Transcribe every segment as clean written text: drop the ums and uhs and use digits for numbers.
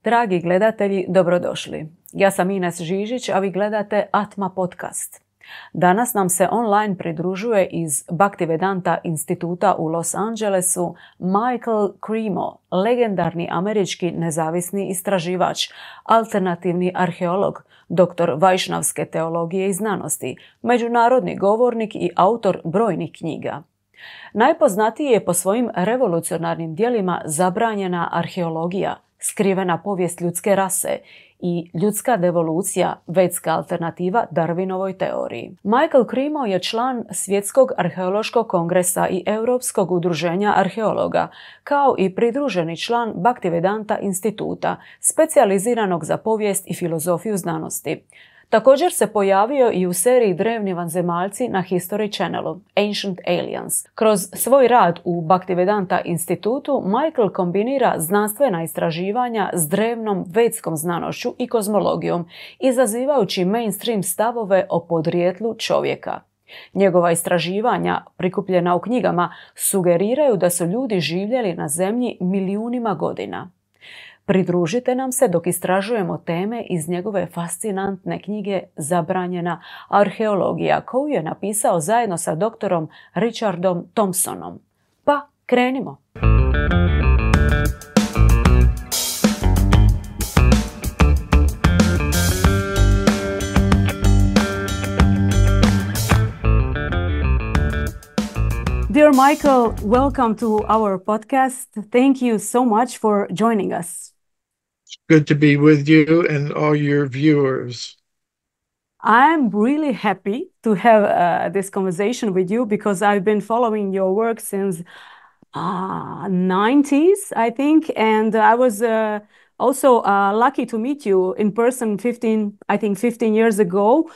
Dragi gledatelji, dobrodošli. Ja sam Ines Žižić, a vi gledate Atma podcast. Danas nam se online pridružuje iz Bhaktivedanta instituta u Los Angelesu Michael Cremo, legendarni američki nezavisni istraživač, alternativni arheolog, doktor vaišnavske teologije i znanosti, međunarodni govornik i autor brojnih knjiga. Najpoznatiji je po svojim revolucionarnim djelima Zabranjena arheologija, Skrivena povijest ljudske rase i Ljudska devolucija, vedska alternativa Darwinovoj teoriji. Michael Cremo je član Svjetskog arheološkog kongresa i Europskog udruženja arheologa, kao i pridruženi član Bhaktivedanta instituta, specijaliziranog za povijest i filozofiju znanosti. Također se pojavio i u seriji Drevni vanzemaljci na History Channelu, Ancient Aliens. Kroz svoj rad u Bhaktivedanta institutu, Michael kombinira znanstvena istraživanja s drevnom vedskom znanošću i kozmologijom, izazivajući mainstream stavove o podrijetlu čovjeka. Njegova istraživanja, prikupljena u knjigama, sugeriraju da su ljudi živjeli na zemlji milijunima godina. Pridružite nam se dok istražujemo teme iz njegove fascinantne knjige Zabranjena arheologija, koju je napisao zajedno sa doktorom Richardom Thompsonom. Pa, krenimo! Dear Michael, welcome to our podcast. Thank you so much for joining us. Good to be with you and all your viewers. I'm really happy to have this conversation with you because I've been following your work since 90s, I think, and I was also lucky to meet you in person 15 years ago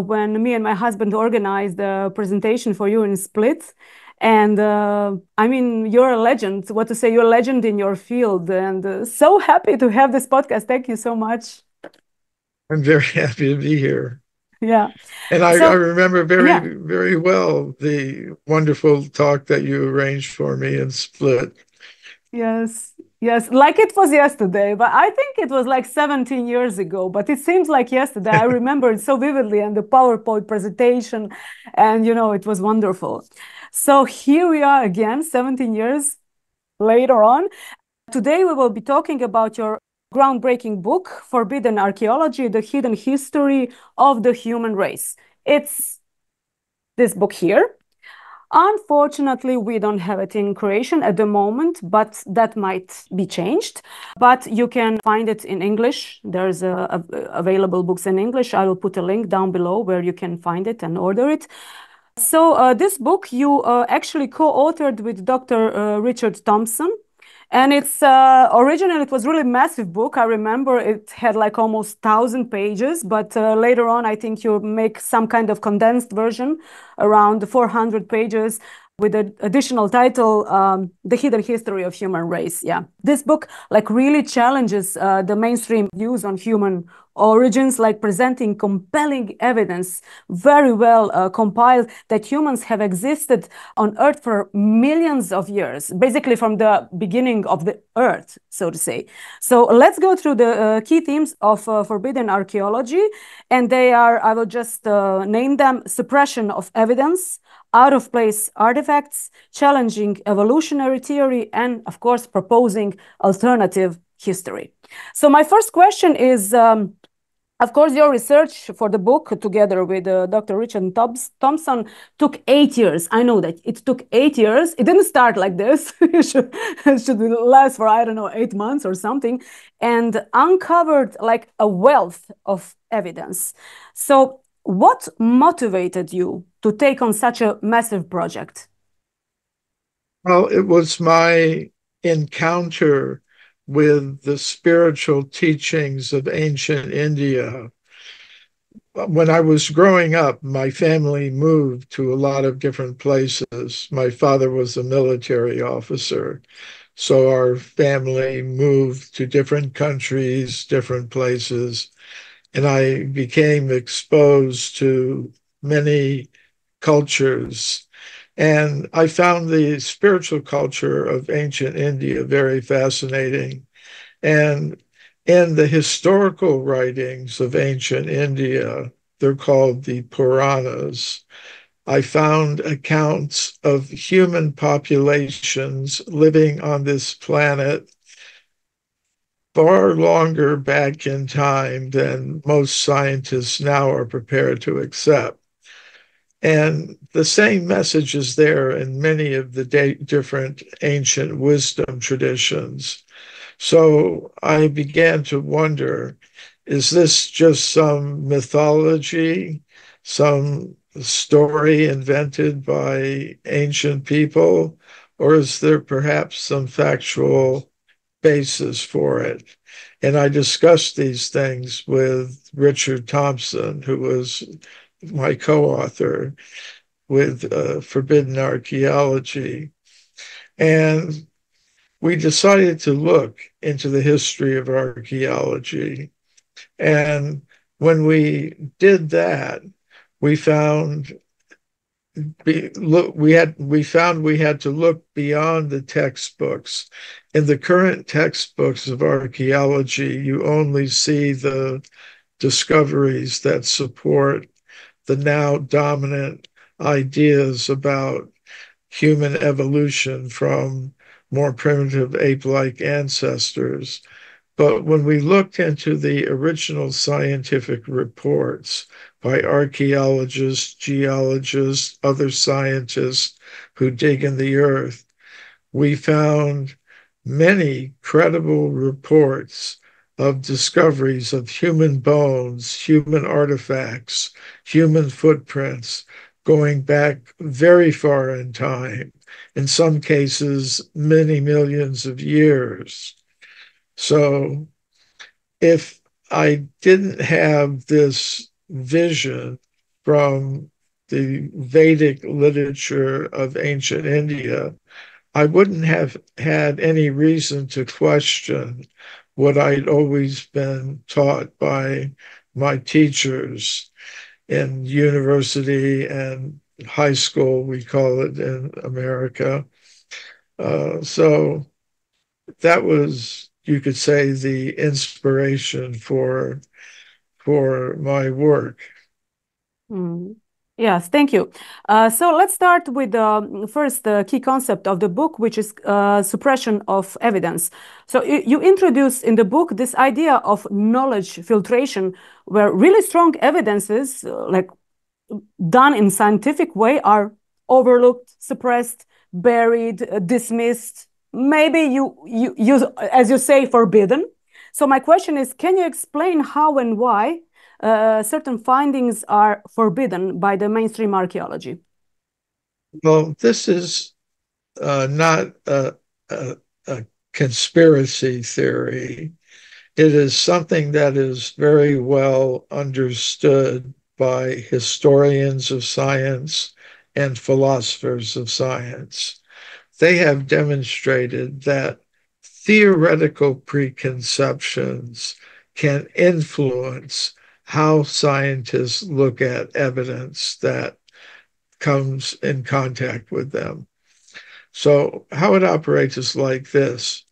when me and my husband organized a presentation for you in Split. And I mean, you're a legend, what to say, you're a legend in your field, and so happy to have this podcast. Thank you so much. I'm very happy to be here. Yeah. And I remember very well the wonderful talk that you arranged for me in Split. Yes, like it was yesterday, but I think it was like 17 years ago, but it seems like yesterday. I remember it so vividly, and the PowerPoint presentation, and it was wonderful. So here we are again, 17 years later on. Today we will be talking about your groundbreaking book, Forbidden Archaeology, The Hidden History of the Human Race. It's this book here. Unfortunately, we don't have it in Croatian at the moment, but that might be changed. But you can find it in English. There's available books in English. I will put a link down below where you can find it and order it. So this book you actually co-authored with Dr. Richard Thompson. And it's originally it was really massive book. I remember it had like almost 1,000 pages, but later on I think you make some kind of condensed version around 400 pages with an additional title, The Hidden History of Human Race. Yeah, this book like really challenges the mainstream views on human origins, like presenting compelling evidence, very well compiled, that humans have existed on Earth for millions of years, basically from the beginning of the Earth, so to say. So let's go through the key themes of Forbidden Archaeology, and they are, I will just name them: suppression of evidence, out-of-place artifacts, challenging evolutionary theory, and of course proposing alternative history. So my first question is, of course, your research for the book together with Dr. Richard Thompson took 8 years. I know that it took 8 years. It didn't start like this. it should last for, I don't know, 8 months or something, and uncovered like a wealth of evidence. So what motivated you to take on such a massive project? Well, it was my encounter with the spiritual teachings of ancient India. When I was growing up, my family moved to a lot of different places. My father was a military officer, so our family moved to different countries, different places, and I became exposed to many cultures. And I found the spiritual culture of ancient India very fascinating. And In the historical writings of ancient India, they're called the Puranas, I found accounts of human populations living on this planet far longer back in time than most scientists now are prepared to accept. And the same message is there in many of the different ancient wisdom traditions. So I began to wonder, is this just some mythology, some story invented by ancient people, or is there perhaps some factual basis for it? And I discussed these things with Richard Thompson, who was my co-author with Forbidden Archaeology. And we decided to look into the history of archaeology. And when we did that, we found we had to look beyond the textbooks. In the current textbooks of archaeology, you only see the discoveries that support the now dominant ideas about human evolution from more primitive ape-like ancestors. But when we looked into the original scientific reports by archaeologists, geologists, other scientists who dig in the earth, we found many credible reports of discoveries of human bones, human artifacts, human footprints going back very far in time, in some cases, many millions of years. So if I didn't have this vision from the Vedic literature of ancient India, I wouldn't have had any reason to question what I'd always been taught by my teachers in university and high school, we call it in America. So that was, you could say, the inspiration for my work. Mm. Yes, thank you. So let's start with the first key concept of the book, which is suppression of evidence. So you introduce in the book this idea of knowledge filtration, where really strong evidences, like done in scientific way, are overlooked, suppressed, buried, dismissed, maybe you, as you say, forbidden. So my question is, can you explain how and why certain findings are forbidden by the mainstream archaeology? Well, this is not a conspiracy theory. It is something that is very well understood by historians of science and philosophers of science. They have demonstrated that theoretical preconceptions can influence how scientists look at evidence that comes in contact with them. So how it operates is like this.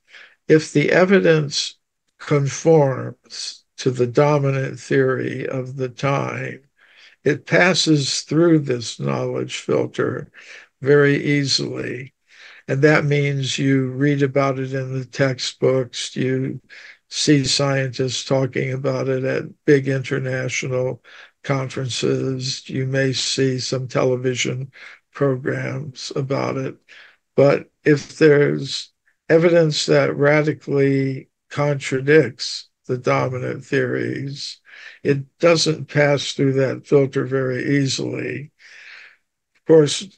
If the evidence conforms to the dominant theory of the time, it passes through this knowledge filter very easily. And that means you read about it in the textbooks, you see scientists talking about it at big international conferences, you may see some television programs about it. But if there's evidence that radically contradicts the dominant theories, it doesn't pass through that filter very easily. Of course,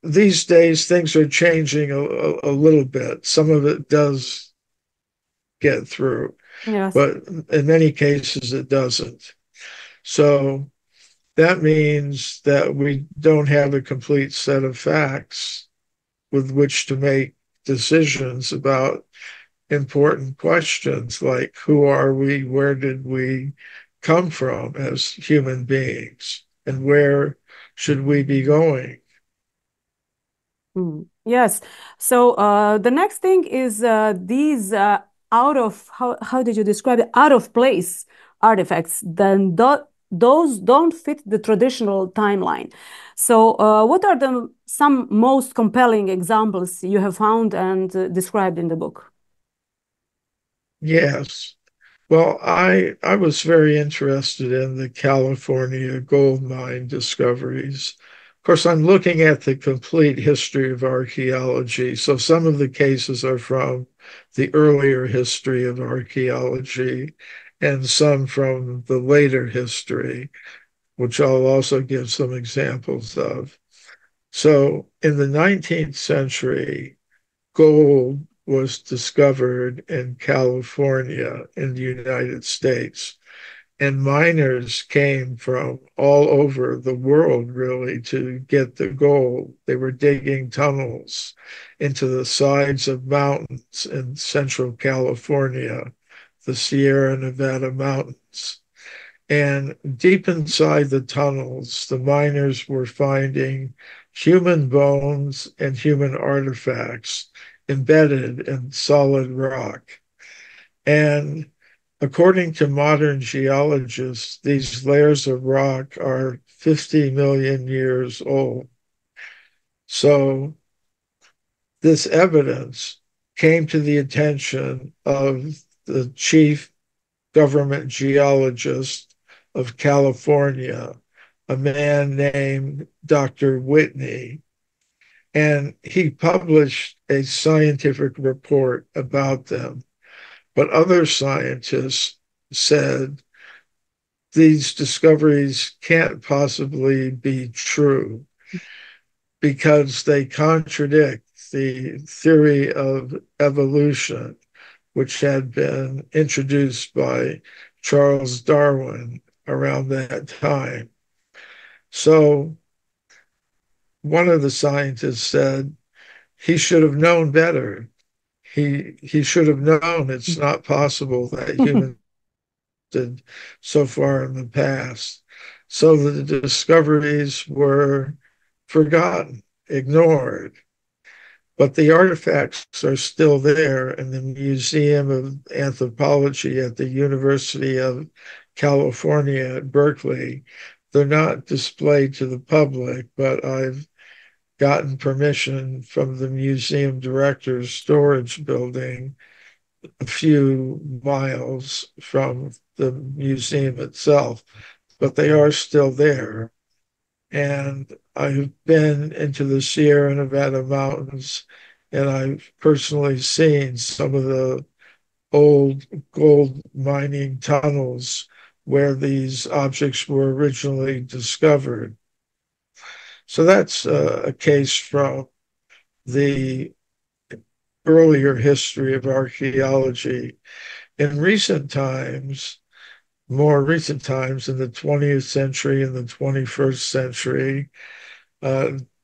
these days things are changing a little bit. Some of it does get through, Yes. but in many cases it doesn't. So that means that we don't have a complete set of facts with which to make decisions about important questions like who are we, where did we come from as human beings, and where should we be going? Yes. So the next thing is these out of, how did you describe it, out of place artifacts, then those don't fit the traditional timeline. So what are some most compelling examples you have found and described in the book? Yes. Well, I was very interested in the California gold mine discoveries. Of course, I'm looking at the complete history of archaeology. So some of the cases are from the earlier history of archaeology and some from the later history, which I'll also give some examples of. So in the 19th century, gold was discovered in California in the United States. And miners came from all over the world, really, to get the gold. They were digging tunnels into the sides of mountains in central California, the Sierra Nevada mountains. And deep inside the tunnels, the miners were finding human bones and human artifacts embedded in solid rock. And according to modern geologists, these layers of rock are 50 million years old. So this evidence came to the attention of the chief government geologist of California, a man named Dr. Whitney. And he published a scientific report about them. But other scientists said these discoveries can't possibly be true because they contradict the theory of evolution, which had been introduced by Charles Darwin around that time. So one of the scientists said he should have known better. He should have known it's not possible that humans did so far in the past. So the discoveries were forgotten, ignored. But the artifacts are still there in the Museum of Anthropology at the University of California at Berkeley. They're not displayed to the public, but I've gotten permission from the museum director's storage building a few miles from the museum itself, but they are still there. And I've been into the Sierra Nevada mountains, and I've personally seen some of the old gold mining tunnels where these objects were originally discovered. So that's a case from the earlier history of archaeology. In recent times, more recent times, in the 20th century and the 21st century,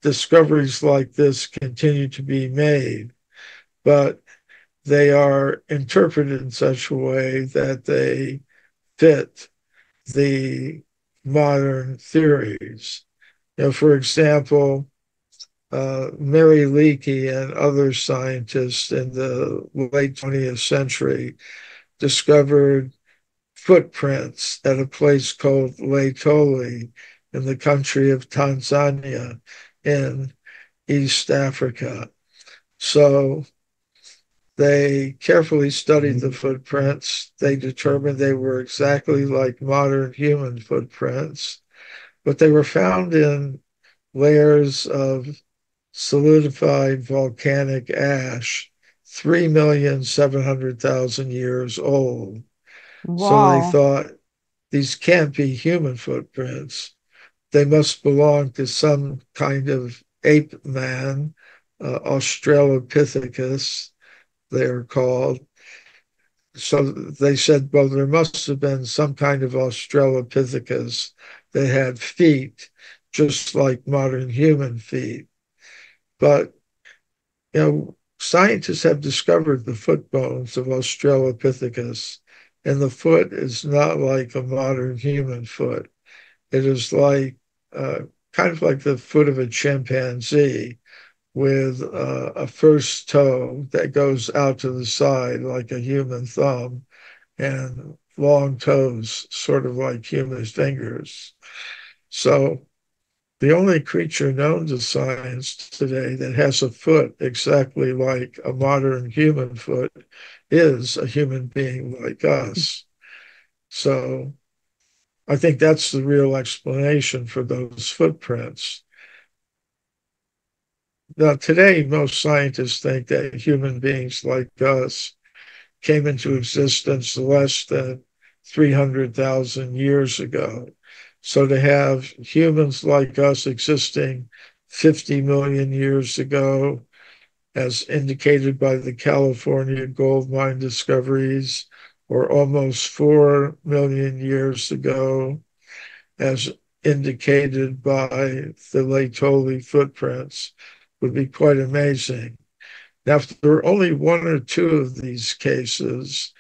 discoveries like this continue to be made, but they are interpreted in such a way that they fit the modern theories. You know, for example, Mary Leakey and other scientists in the late 20th century discovered footprints at a place called Laetoli in the country of Tanzania in East Africa. So they carefully studied the footprints. They determined they were exactly like modern human footprints, but they were found in layers of solidified volcanic ash, 3,700,000 years old. So they Wow. thought these can't be human footprints. They must belong to some kind of ape man, Australopithecus, they are called. So they said, well, there must have been some kind of Australopithecus that had feet just like modern human feet. But, you know, scientists have discovered the foot bones of Australopithecus, and the foot is not like a modern human foot. It is like kind of like the foot of a chimpanzee, with a first toe that goes out to the side like a human thumb and long toes, sort of like human fingers. So the only creature known to science today that has a foot exactly like a modern human foot is a human being like us. So I think that's the real explanation for those footprints. Now, today, most scientists think that human beings like us came into existence less than 300,000 years ago. So to have humans like us existing 50 million years ago, as indicated by the California gold mine discoveries, or almost 4 million years ago, as indicated by the Laetoli footprints, would be quite amazing. Now, if there are only one or two of these cases,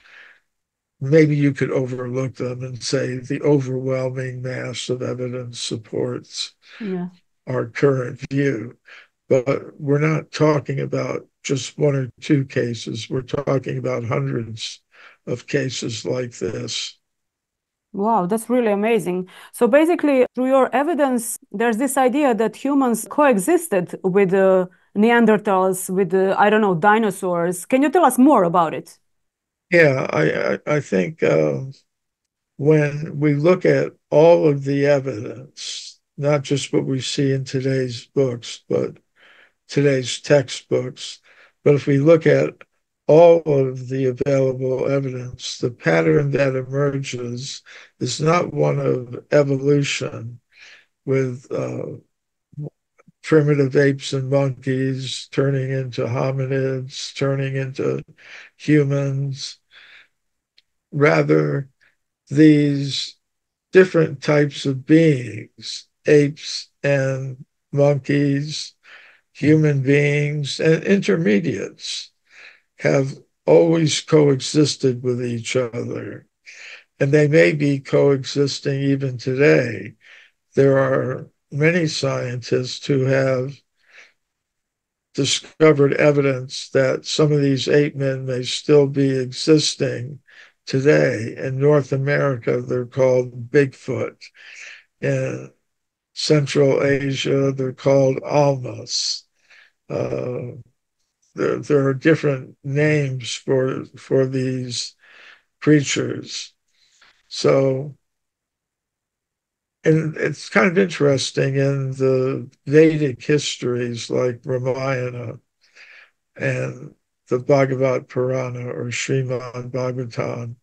maybe you could overlook them and say the overwhelming mass of evidence supports our current view. But we're not talking about just one or two cases. We're talking about hundreds of cases like this. Wow, that's really amazing. So basically, through your evidence, there's this idea that humans coexisted with Neanderthals, with, I don't know, dinosaurs. Can you tell us more about it? Yeah, I think when we look at all of the evidence, not just what we see in today's books, but today's textbooks, but if we look at all of the available evidence, the pattern that emerges is not one of evolution with primitive apes and monkeys turning into hominids, turning into humans. Rather, these different types of beings, apes and monkeys, human beings, and intermediates, have always coexisted with each other. And they may be coexisting even today. There are many scientists who have discovered evidence that some of these ape men may still be existing today. In North America, they're called Bigfoot. In Central Asia, they're called Almas. There are different names for these creatures. So, and it's kind of interesting in the Vedic histories like Ramayana and the Bhagavad Purana or Srimad Bhagavatam,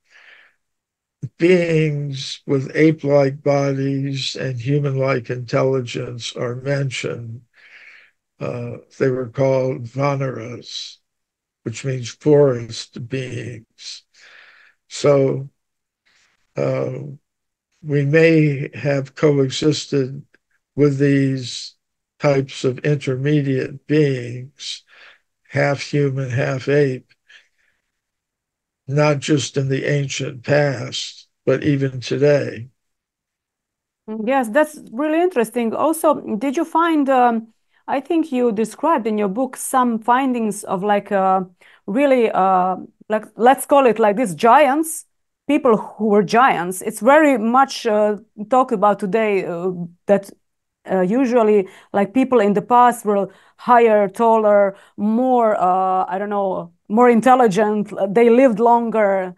beings with ape-like bodies and human-like intelligence are mentioned. They were called vanaras, which means forest beings. So we may have coexisted with these types of intermediate beings, half human, half ape, not just in the ancient past, but even today. Yes, that's really interesting. Also, did you find, I think you described in your book some findings of like really, like, let's call it like this, giants, people who were giants. It's very much talked about today that usually like people in the past were higher, taller, more, I don't know, more intelligent. They lived longer.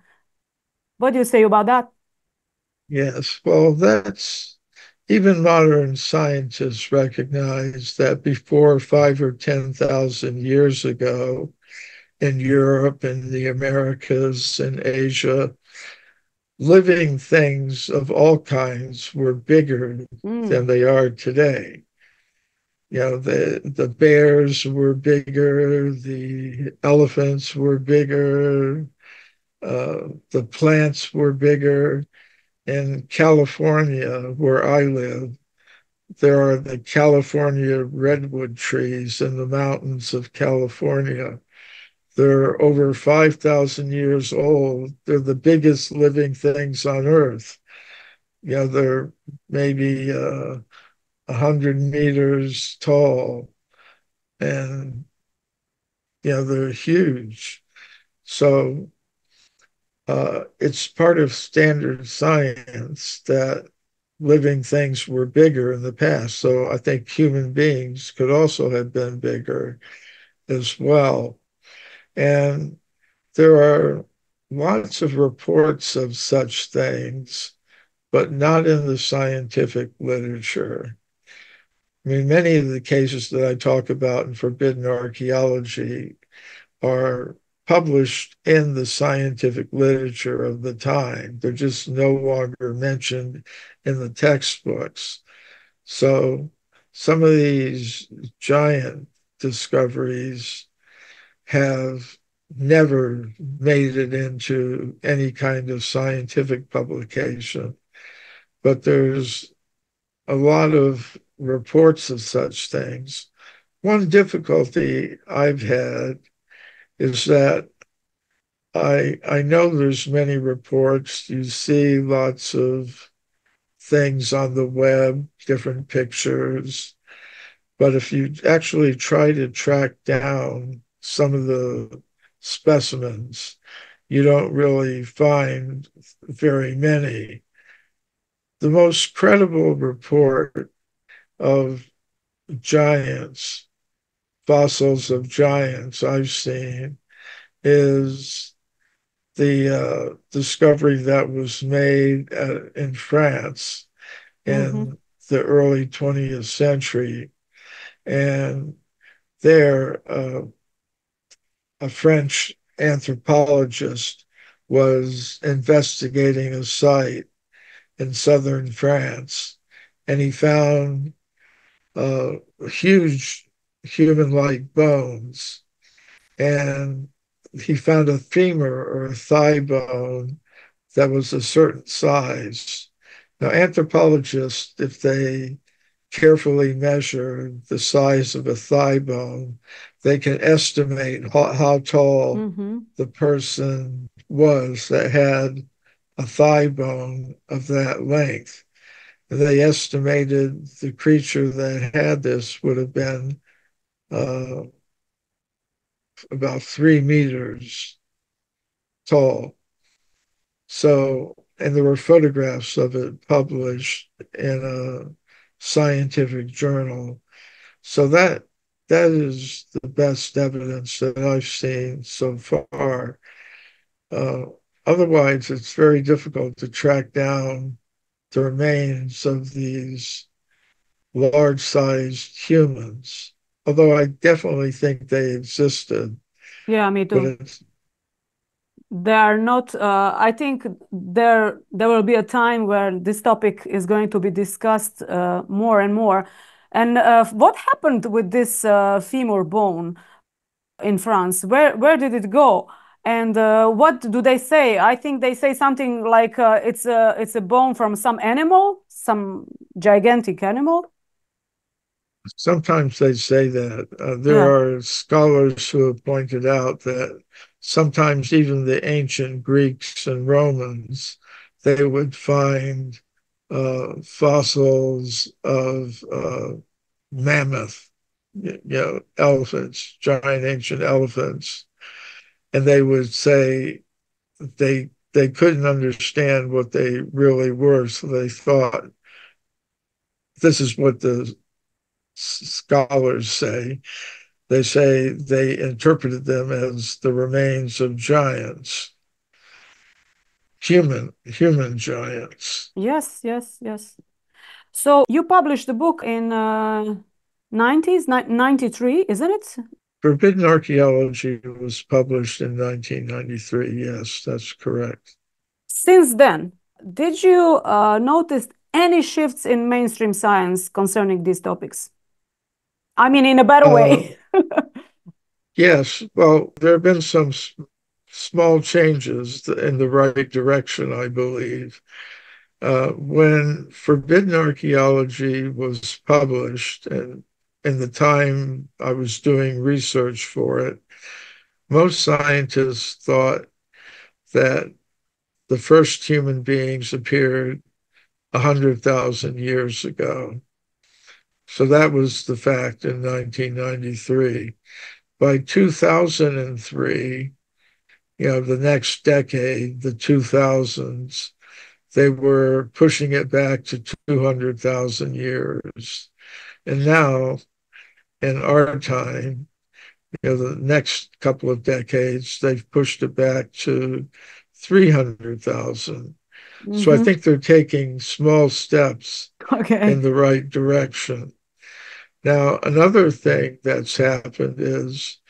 What do you say about that? Yes, well, that's even modern scientists recognize that before 5 or 10,000 years ago, in Europe and the Americas and Asia, living things of all kinds were bigger than they are today. You know, the bears were bigger, the elephants were bigger, the plants were bigger. In California, where I live, there are the California redwood trees in the mountains of California. They're over 5,000 years old. They're the biggest living things on Earth. You know, they're maybe 100 meters tall. and they're huge. So it's part of standard science that living things were bigger in the past. So I think human beings could also have been bigger as well. And there are lots of reports of such things, but not in the scientific literature. I mean, many of the cases that I talk about in forbidden archaeology are published in the scientific literature of the time. They're just no longer mentioned in the textbooks. So some of these giant discoveries have never made it into any kind of scientific publication. But there's a lot of reports of such things. One difficulty I've had is that I know there's many reports. You see lots of things on the web, different pictures. But if you actually try to track down some of the specimens, you don't really find very many. The most credible report of giants, fossils of giants I've seen is the discovery that was made in France in the early 20th century. And there, a French anthropologist was investigating a site in southern France, and he found huge human-like bones, and he found a femur or a thigh bone that was a certain size. Now, anthropologists, if they carefully measure the size of a thigh bone, they can estimate how tall the person was that had a thigh bone of that length. They estimated the creature that had this would have been about 3 meters tall. So, and there were photographs of it published in a scientific journal. So that is the best evidence that I've seen so far. Otherwise, it's very difficult to track down the remains of these large-sized humans, although I definitely think they existed. Yeah, me too. But they are not, I think there will be a time where this topic is going to be discussed more and more. And what happened with this femur bone in France? Where did it go? And what do they say? I think they say something like it's a bone from some animal, some gigantic animal. sometimes they say that. There are scholars who have pointed out that sometimes even the ancient Greeks and Romans, they would find fossils of mammoth, elephants, giant ancient elephants, and they would say they couldn't understand what they really were, so they thought this is what the scholars say. They say they interpreted them as the remains of giants, human giants. Yes. So you published the book in 93, isn't it? Forbidden Archaeology was published in 1993. Yes, that's correct. Since then, did you notice any shifts in mainstream science concerning these topics? I mean, in a better way. Yes. Well, there have been some small changes in the right direction, I believe. When Forbidden Archaeology was published, and in the time I was doing research for it, most scientists thought that the first human beings appeared 100,000 years ago. So that was the fact in 1993. By 2003, the next decade, the 2000s, they were pushing it back to 200,000 years. And now, in our time, the next couple of decades, they've pushed it back to 300,000. So I think they're taking small steps in the right direction. Now, another thing that's happened is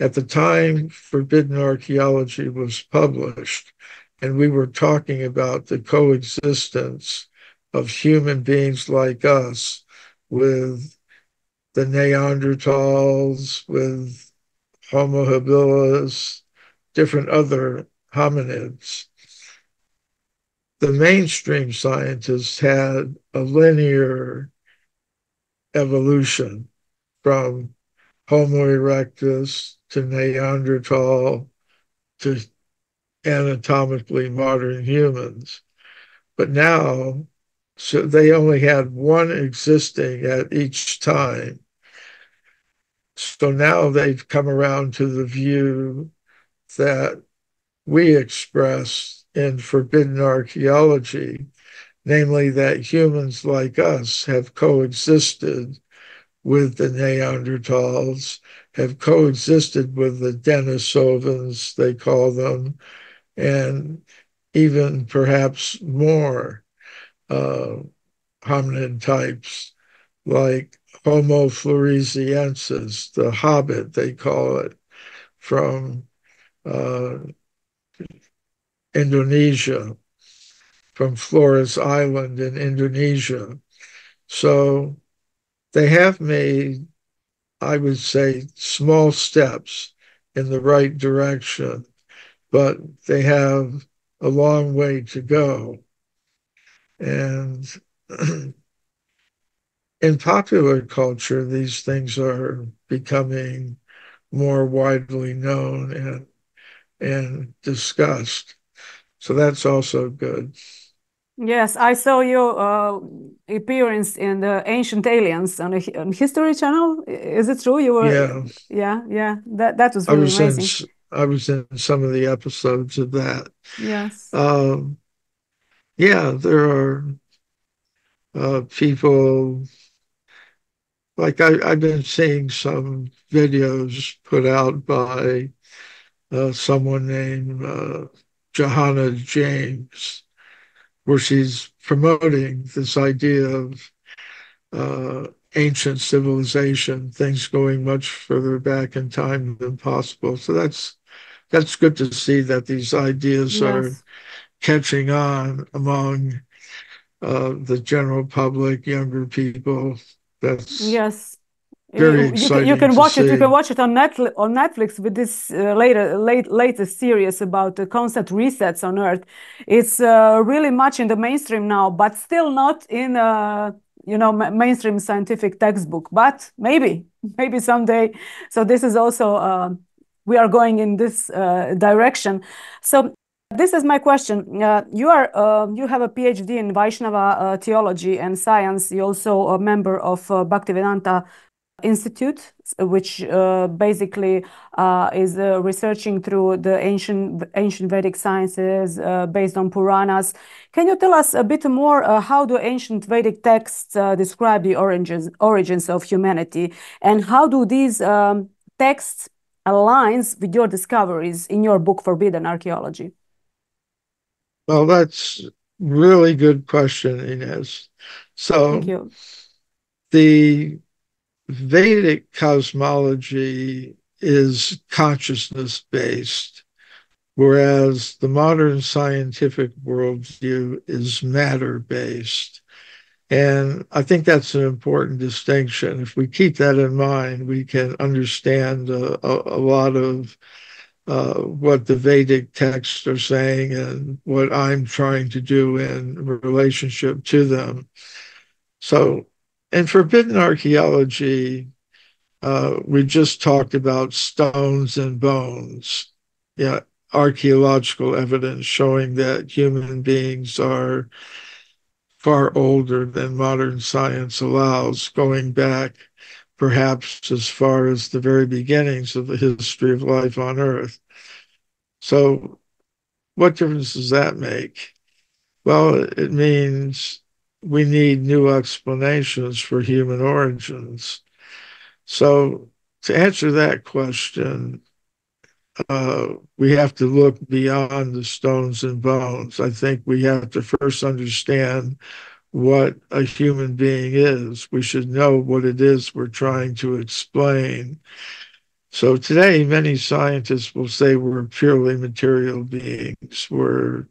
at the time Forbidden Archaeology was published, and we were talking about the coexistence of human beings like us with the Neanderthals, with Homo habilis, different other hominids. The mainstream scientists had a linear evolution from Homo erectus to Neanderthal to anatomically modern humans. But now, so they only had one existing at each time. So now they've come around to the view that we express in Forbidden Archaeology, namely that humans like us have coexisted with the Neanderthals, have coexisted with the Denisovans, they call them, and even perhaps more hominid types like Homo floresiensis, the hobbit, they call it, from Indonesia, from Flores Island in Indonesia. So they have made, I would say, small steps in the right direction, but they have a long way to go. And in popular culture, these things are becoming more widely known and discussed. So that's also good. Yes, I saw your appearance in the Ancient Aliens on History Channel. Is it true? You were, yeah. That was really amazing. I was in some of the episodes of that. Yes. Yeah, there are people, like I've been seeing some videos put out by someone named Johanna James, where she's promoting this idea of ancient civilization, things going much further back in time than possible. So that's good to see that these ideas are catching on among the general public, younger people. That's very exciting. You can watch it. You can watch it on Netflix with this latest series about the constant resets on Earth. It's really much in the mainstream now, but still not in mainstream scientific textbook. But maybe someday. So this is also we are going in this direction. So this is my question. You have a PhD in Vaishnava theology and science. You're also a member of Bhaktivedanta Institute, which basically is researching through the ancient Vedic sciences based on Puranas. Can you tell us a bit more how do ancient Vedic texts describe the origins of humanity, and how do these texts aligns with your discoveries in your book Forbidden Archaeology? Well, that's really good question, Ines. So thank you. The Vedic cosmology is consciousness-based, whereas the modern scientific worldview is matter-based. And I think that's an important distinction. If we keep that in mind, we can understand a lot of what the Vedic texts are saying and what I'm trying to do in relationship to them. So in Forbidden Archaeology, we just talked about stones and bones, archaeological evidence showing that human beings are far older than modern science allows, going back perhaps as far as the very beginnings of the history of life on Earth. So what difference does that make? Well, it means we need new explanations for human origins. So to answer that question, we have to look beyond the stones and bones. I think we have to first understand what a human being is. We should know what it is we're trying to explain. So today, many scientists will say we're purely material beings. We're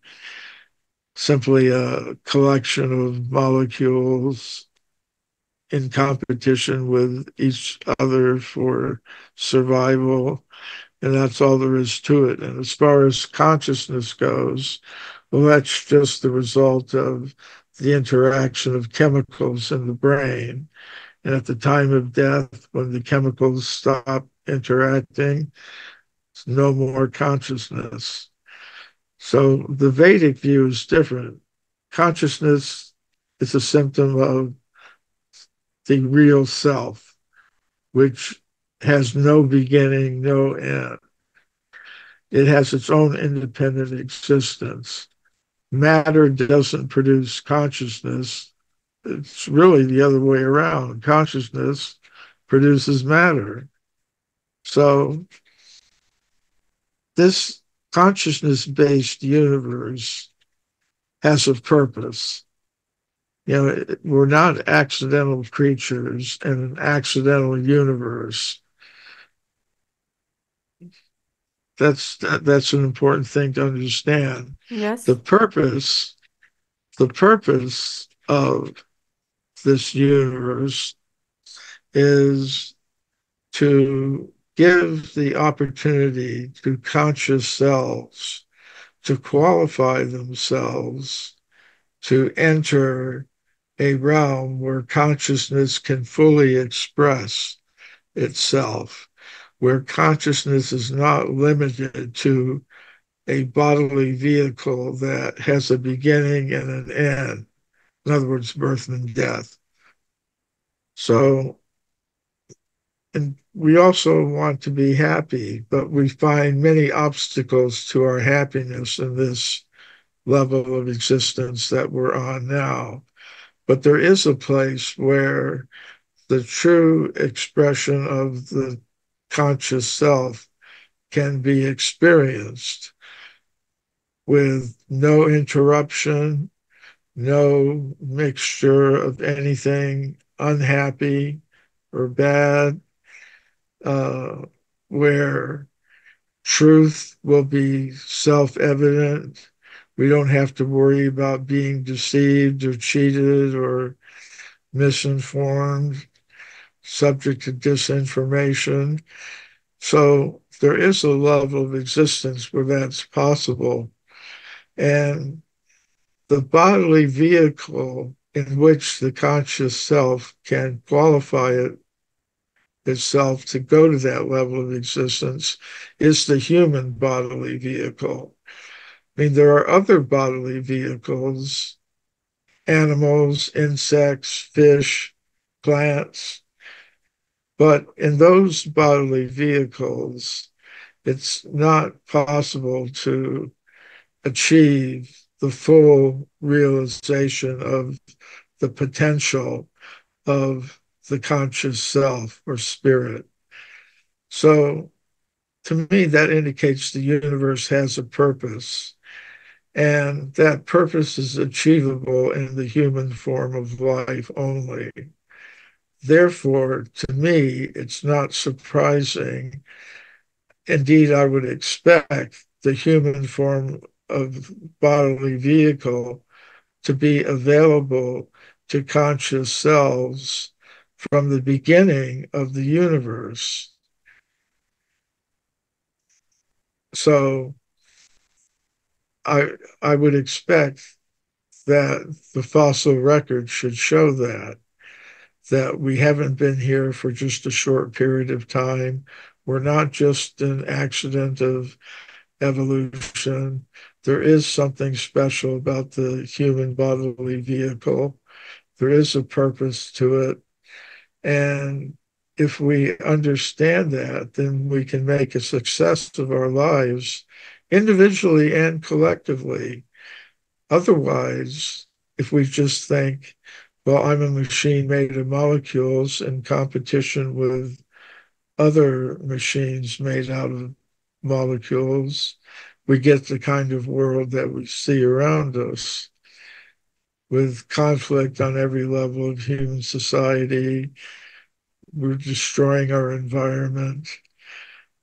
simply a collection of molecules in competition with each other for survival. And that's all there is to it. And as far as consciousness goes, well, that's just the result of the interaction of chemicals in the brain. And at the time of death, when the chemicals stop interacting, there's no more consciousness. So the Vedic view is different. Consciousness is a symptom of the real self, which has no beginning, no end. It has its own independent existence. Matter doesn't produce consciousness. It's really the other way around. Consciousness produces matter. So this consciousness-based universe has a purpose. You know, we're not accidental creatures in an accidental universe. That's an important thing to understand. Yes. The purpose of this universe is to give the opportunity to conscious selves to qualify themselves to enter a realm where consciousness can fully express itself, where consciousness is not limited to a bodily vehicle that has a beginning and an end. In other words, birth and death. So, and we also want to be happy, but we find many obstacles to our happiness in this level of existence that we're on now. But there is a place where the true expression of the conscious self can be experienced with no interruption, no mixture of anything unhappy or bad, where truth will be self-evident. We don't have to worry about being deceived or cheated or misinformed, subject to disinformation. So there is a level of existence where that's possible. And the bodily vehicle in which the conscious self can qualify itself to go to that level of existence is the human bodily vehicle. I mean, there are other bodily vehicles, animals, insects, fish, plants, but in those bodily vehicles, it's not possible to achieve the full realization of the potential of the conscious self or spirit. So to me, that indicates the universe has a purpose, and that purpose is achievable in the human form of life only. Therefore, to me, it's not surprising. Indeed, I would expect the human form of bodily vehicle to be available to conscious selves from the beginning of the universe. So I would expect that the fossil record should show that we haven't been here for just a short period of time. We're not just an accident of evolution. there is something special about the human bodily vehicle. There is a purpose to it. And if we understand that, then we can make a success of our lives individually and collectively. Otherwise, if we just think, well, I'm a machine made of molecules in competition with other machines made out of molecules, we get the kind of world that we see around us, with conflict on every level of human society. We're destroying our environment.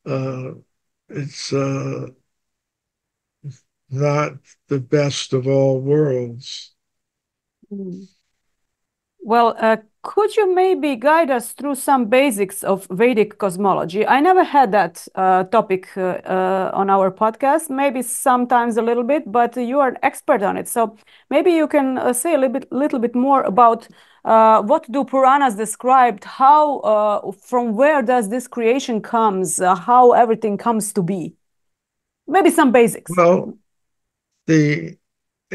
It's not the best of all worlds. Mm. Well, could you maybe guide us through some basics of Vedic cosmology? I never had that topic on our podcast, maybe sometimes a little bit, but you are an expert on it. So maybe you can say a little bit more about what do Puranas describe, how, from where does this creation comes, how everything comes to be? Maybe some basics. Well,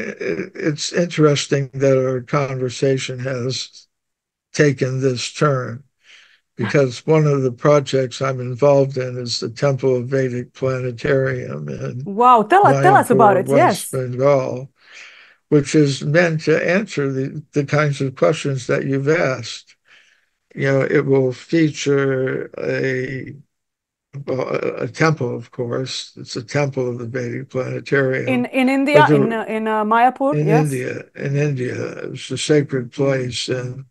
it's interesting that our conversation has taken this turn, because one of the projects I'm involved in is the Temple of Vedic Planetarium in Wow, tell us about it. West Yes. Bengal, which is meant to answer the kinds of questions that you've asked. It will feature a temple, of course. It's a temple of the Vedic Planetarium. In India, in Mayapur, yes. In India, it's a sacred place on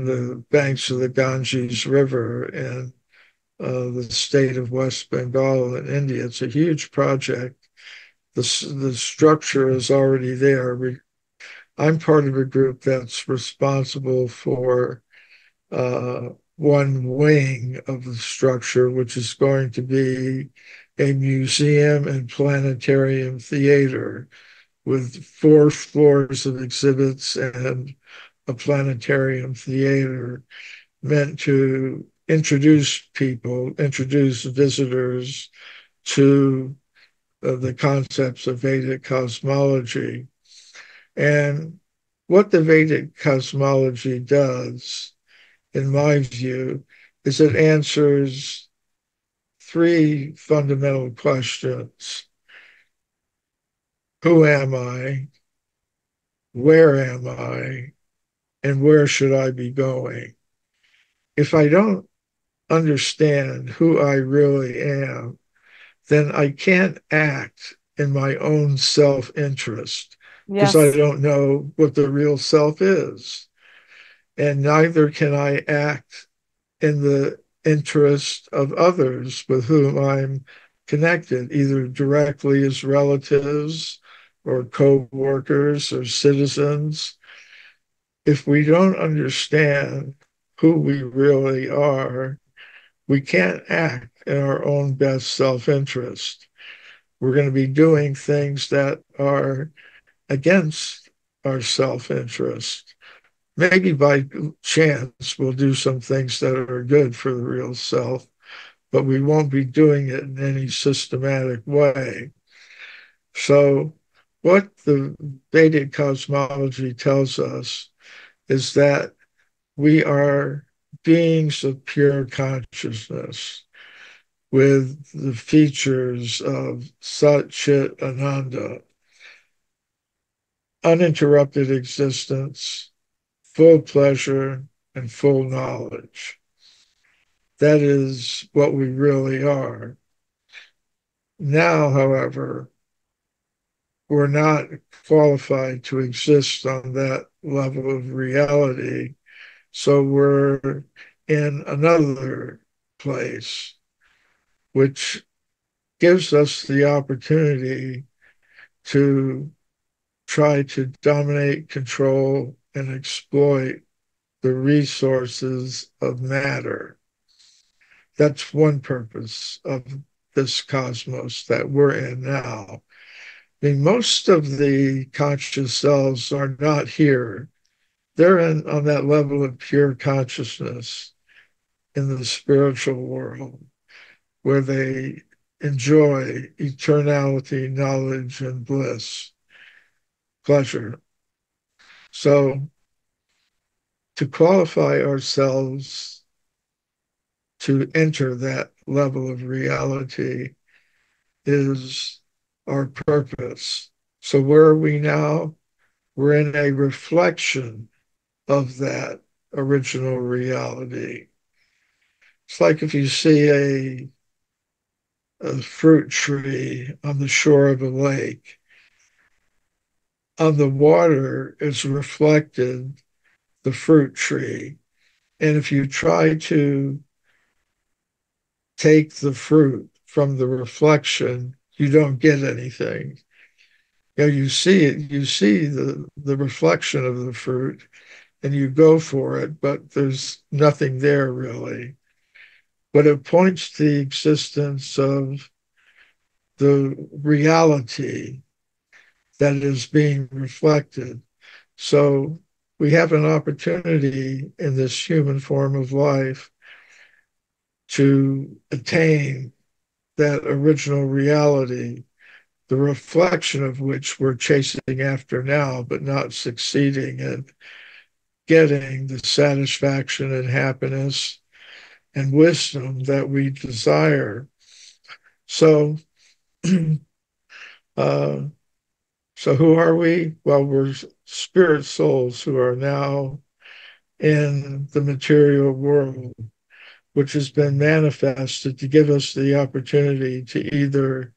the banks of the Ganges River in the state of West Bengal in India. It's a huge project. The structure is already there. I'm part of a group that's responsible for one wing of the structure, which is going to be a museum and planetarium theater with 4 floors of exhibits and a planetarium theater, meant to introduce visitors to the concepts of Vedic cosmology. And what the Vedic cosmology does, in my view, is it answers 3 fundamental questions. Who am I? Where am I? And where should I be going? If I don't understand who I really am, then I can't act in my own self-interest, because I don't know what the real self is. And neither can I act in the interest of others with whom I'm connected, either directly as relatives or co-workers or citizens. If we don't understand who we really are, we can't act in our own best self-interest. We're going to be doing things that are against our self-interest. Maybe by chance, we'll do some things that are good for the real self, but we won't be doing it in any systematic way. So what the Vedic cosmology tells us is that we are beings of pure consciousness with the features of Sat Chit Ananda, uninterrupted existence, full pleasure, and full knowledge. That is what we really are. Now, however, we're not qualified to exist on that level of reality, so we're in another place, which gives us the opportunity to try to dominate, control, and exploit the resources of matter. That's one purpose of this cosmos that we're in now. I mean, most of the conscious selves are not here. They're on that level of pure consciousness in the spiritual world, where they enjoy eternality, knowledge, and bliss, pleasure. So to qualify ourselves to enter that level of reality is our purpose. So where are we now? We're in a reflection of that original reality. It's like if you see a fruit tree on the shore of a lake. On the water is reflected the fruit tree. And if you try to take the fruit from the reflection, you don't get anything. You know, you see it, you see the reflection of the fruit and you go for it, but there's nothing there really. But it points to the existence of the reality that is being reflected. So we have an opportunity in this human form of life to attain that original reality, the reflection of which we're chasing after now, but not succeeding in getting the satisfaction and happiness and wisdom that we desire. So, uh, so who are we? Well, we're spirit souls who are now in the material world, which has been manifested to give us the opportunity to either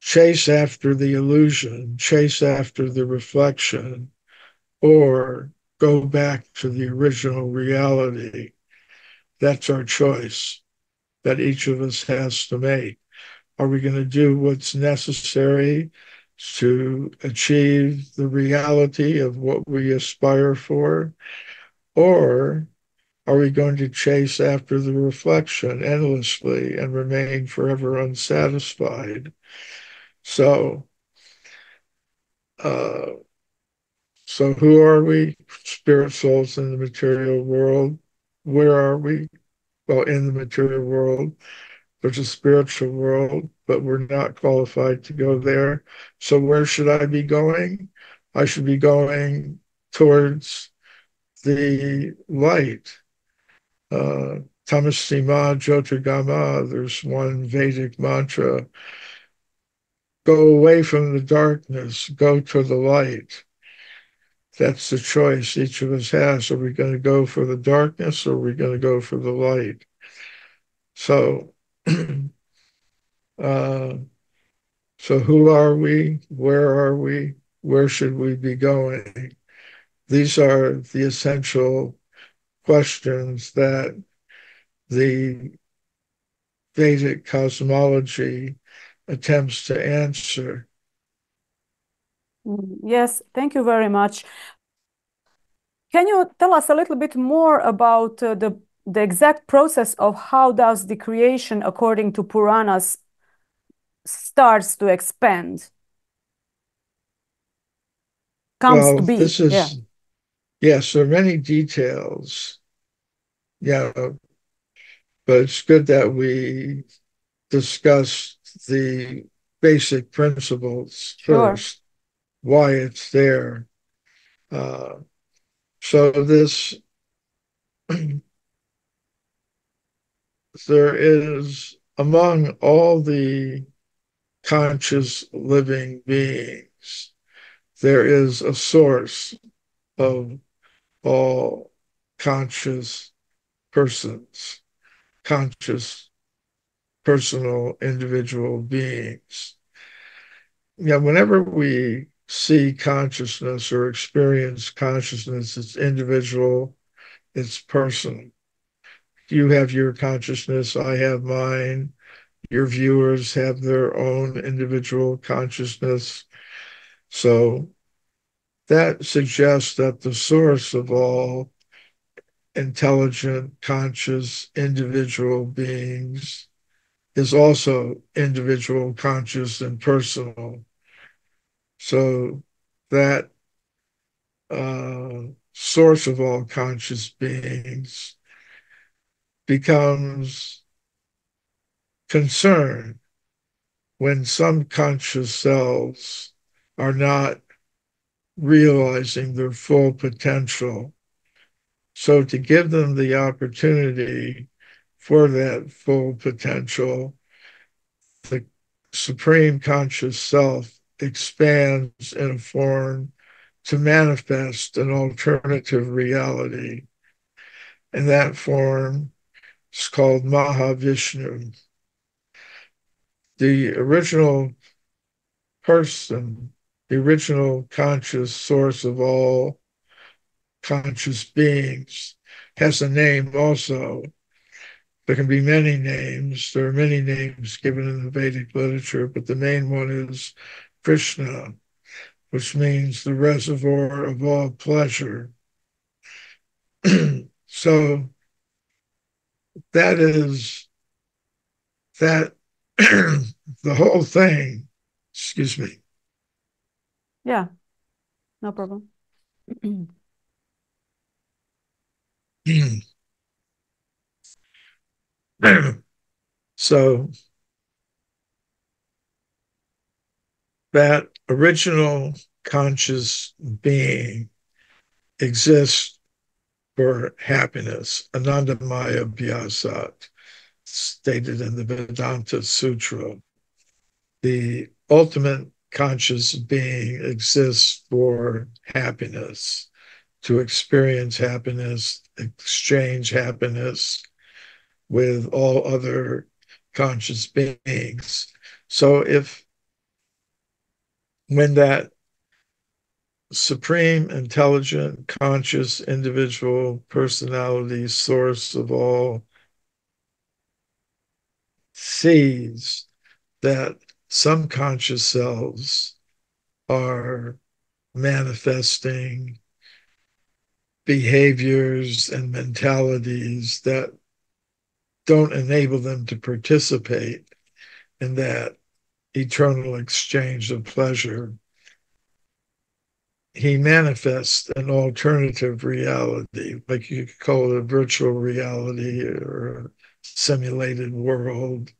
chase after the illusion, chase after the reflection, or go back to the original reality. That's our choice that each of us has to make. Are we going to do what's necessary to achieve the reality of what we aspire for? Or are we going to chase after the reflection endlessly and remain forever unsatisfied? So, uh, so who are we? Spirit souls in the material world. Where are we? Well, in the material world. There's a spiritual world, but we're not qualified to go there. So where should I be going? I should be going towards the light. Tamasima Jyotirgama, there's one Vedic mantra. Go away from the darkness, go to the light. That's the choice each of us has. Are we going to go for the darkness or are we going to go for the light? So, uh, so who are we? Where are we? Where should we be going? These are the essential questions that the Vedic cosmology attempts to answer. Yes, thank you very much. Can you tell us a little bit more about the exact process of how does the creation, according to Puranas, starts to expand? Comes to Well, be, this yeah. is, yes, there are many details, yeah, but it's good that we discuss the basic principles Sure. first, why it's there. Uh, so this, there is among all the conscious living beings, there is a source of all conscious persons, conscious personal individual beings. Yeah, whenever we see consciousness or experience consciousness, it's individual, it's personal. You have your consciousness, I have mine. Your viewers have their own individual consciousness. So that suggests that the source of all intelligent, conscious, individual beings is also individual, conscious, and personal. So that source of all conscious beings becomes concern when some conscious selves are not realizing their full potential. So to give them the opportunity for that full potential, the supreme conscious self expands in a form to manifest an alternative reality. And that form is called Mahavishnu. The original person, the original conscious source of all conscious beings, has a name also. There can be many names. There are many names given in the Vedic literature, but the main one is Krishna, which means the reservoir of all pleasure. So that is that the whole thing, excuse me. Yeah, no problem. So that original conscious being exists for happiness, Anandamaya Vyasat, stated in the Vedanta Sutra. The ultimate conscious being exists for happiness, to experience happiness, exchange happiness with all other conscious beings. So when that supreme, intelligent, conscious, individual personality source of all sees that some conscious selves are manifesting behaviors and mentalities that don't enable them to participate in that eternal exchange of pleasure, he manifests an alternative reality, like you could call it a virtual reality or a simulated world,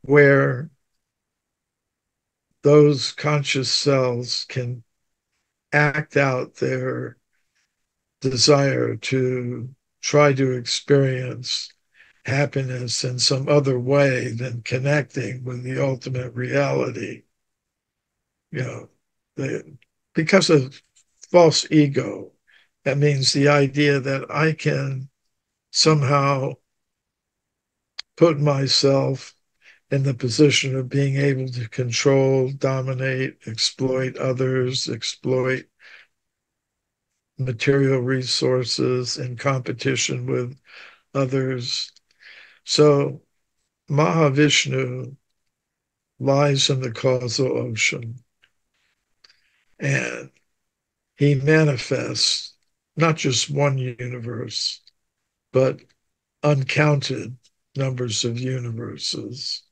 where those conscious selves can act out their desire to try to experience happiness in some other way than connecting with the ultimate reality. Because of false ego, that means the idea that I can somehow put myself in the position of being able to control, dominate, exploit others, exploit material resources in competition with others. So Mahavishnu lies in the causal ocean, and he manifests not just one universe, but uncounted numbers of universes.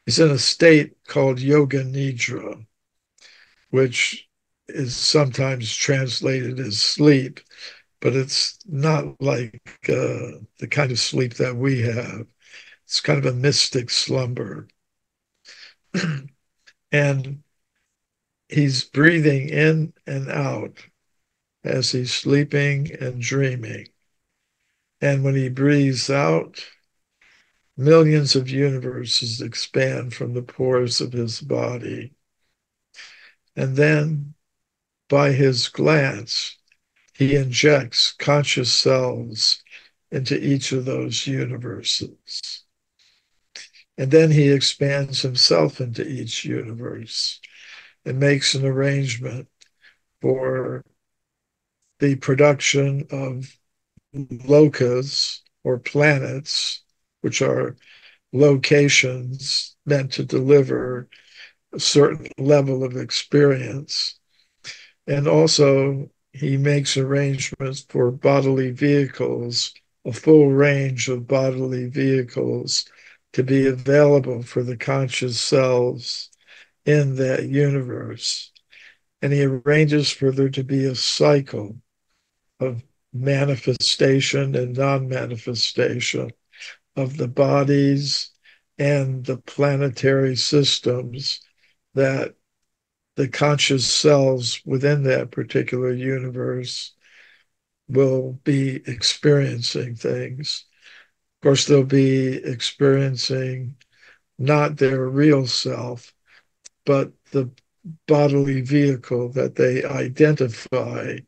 He's in a state called yoga nidra, which is sometimes translated as sleep, but it's not like the kind of sleep that we have. It's kind of a mystic slumber. And he's breathing in and out as he's sleeping and dreaming. And when he breathes out, millions of universes expand from the pores of his body. And then, by his glance, he injects conscious selves into each of those universes. And then he expands himself into each universe and makes an arrangement for the production of lokas or planets, which are locations meant to deliver a certain level of experience. And also, he makes arrangements for bodily vehicles, a full range of bodily vehicles to be available for the conscious selves in that universe. And he arranges for there to be a cycle of manifestation and non-manifestation, of the bodies and the planetary systems that the conscious selves within that particular universe will be experiencing things. Of course, they'll be experiencing not their real self, but the bodily vehicle that they identify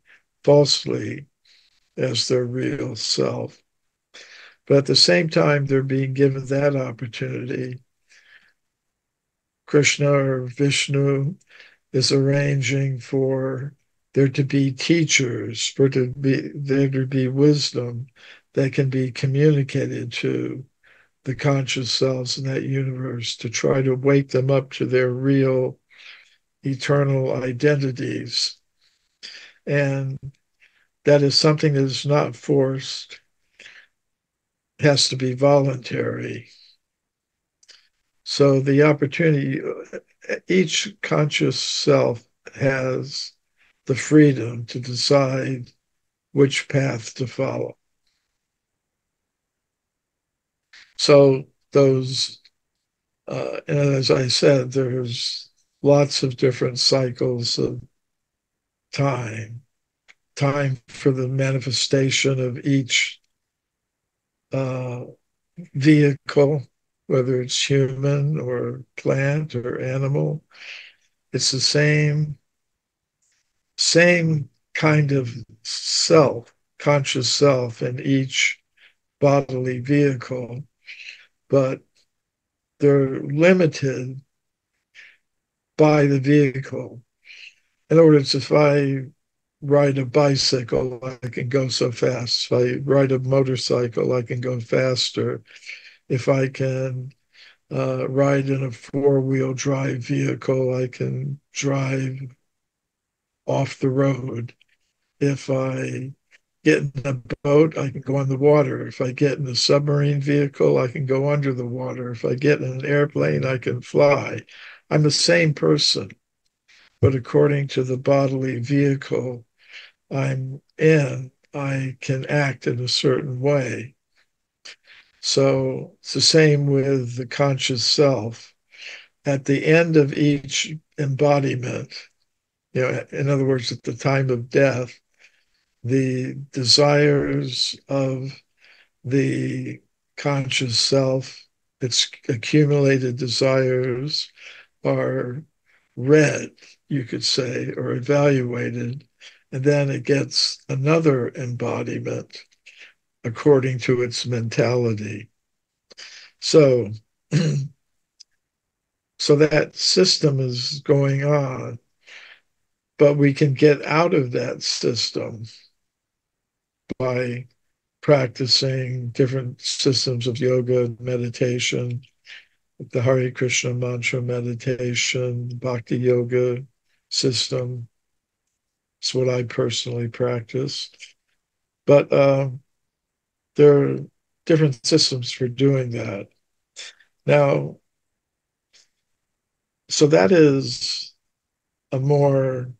falsely as their real self. But at the same time, they're being given that opportunity. Krishna or Vishnu is arranging for there to be teachers, for there to be wisdom that can be communicated to the conscious selves in that universe to try to wake them up to their real eternal identities. And that is something that is not forced, it has to be voluntary. So the opportunity, each conscious self has the freedom to decide which path to follow. So those, and as I said, there's lots of different cycles of time for the manifestation of each vehicle, whether it's human or plant or animal. It's the same kind of self, conscious self in each bodily vehicle, but they're limited by the vehicle. In other words, if I ride a bicycle, I can go so fast. If I ride a motorcycle, I can go faster. If I can ride in a four-wheel drive vehicle, I can drive off the road. If I get in a boat, I can go on the water. If I get in a submarine vehicle, I can go under the water. If I get in an airplane, I can fly. I'm the same person, but according to the bodily vehicle I'm in, I can act in a certain way. So it's the same with the conscious self. At the end of each embodiment, in other words, at the time of death, the desires of the conscious self, its accumulated desires, are read, you could say, or evaluated, and then it gets another embodiment according to its mentality. So, so that system is going on, but we can get out of that system by practicing different systems of yoga, meditation, the Hare Krishna mantra meditation, Bhakti yoga system. It's what I personally practice. But there are different systems for doing that. Now, so that is a more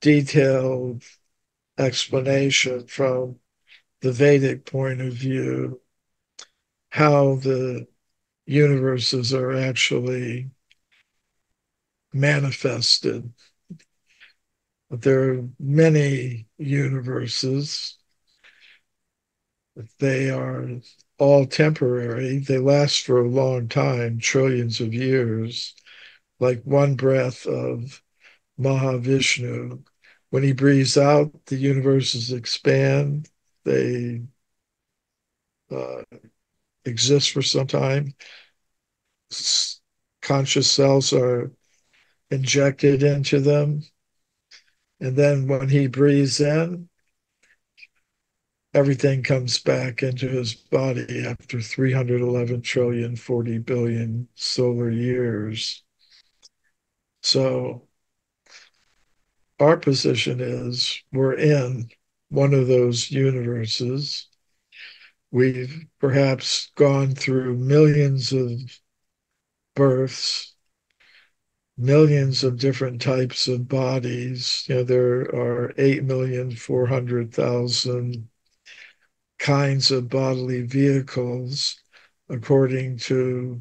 detailed explanation from the Vedic point of view, how the universes are actually manifested. There are many universes. They are all temporary. They last for a long time, trillions of years, like one breath of Mahavishnu. When he breathes out, the universes expand. They exist for some time. Conscious cells are injected into them. And then when he breathes in, everything comes back into his body after 311 trillion, 40 billion solar years. So our position is we're in one of those universes. We've perhaps gone through millions of births, millions of different types of bodies. There are 8,400,000 kinds of bodily vehicles according to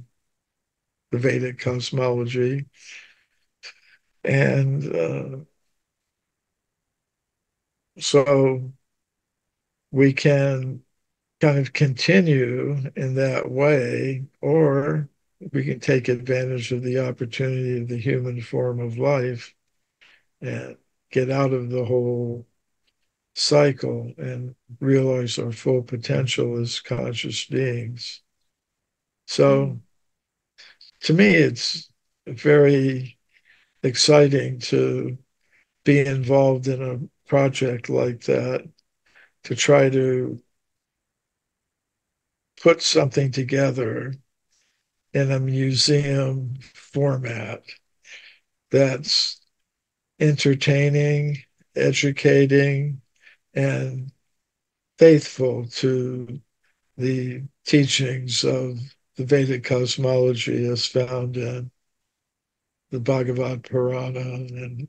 the Vedic cosmology. And so we can kind of continue in that way, or we can take advantage of the opportunity of the human form of life and get out of the whole cycle and realize our full potential as conscious beings. So to me, it's very exciting to be involved in a project like that, to try to put something together in a museum format that's entertaining, educating, and faithful to the teachings of the Vedic cosmology as found in the Bhagavad Purana and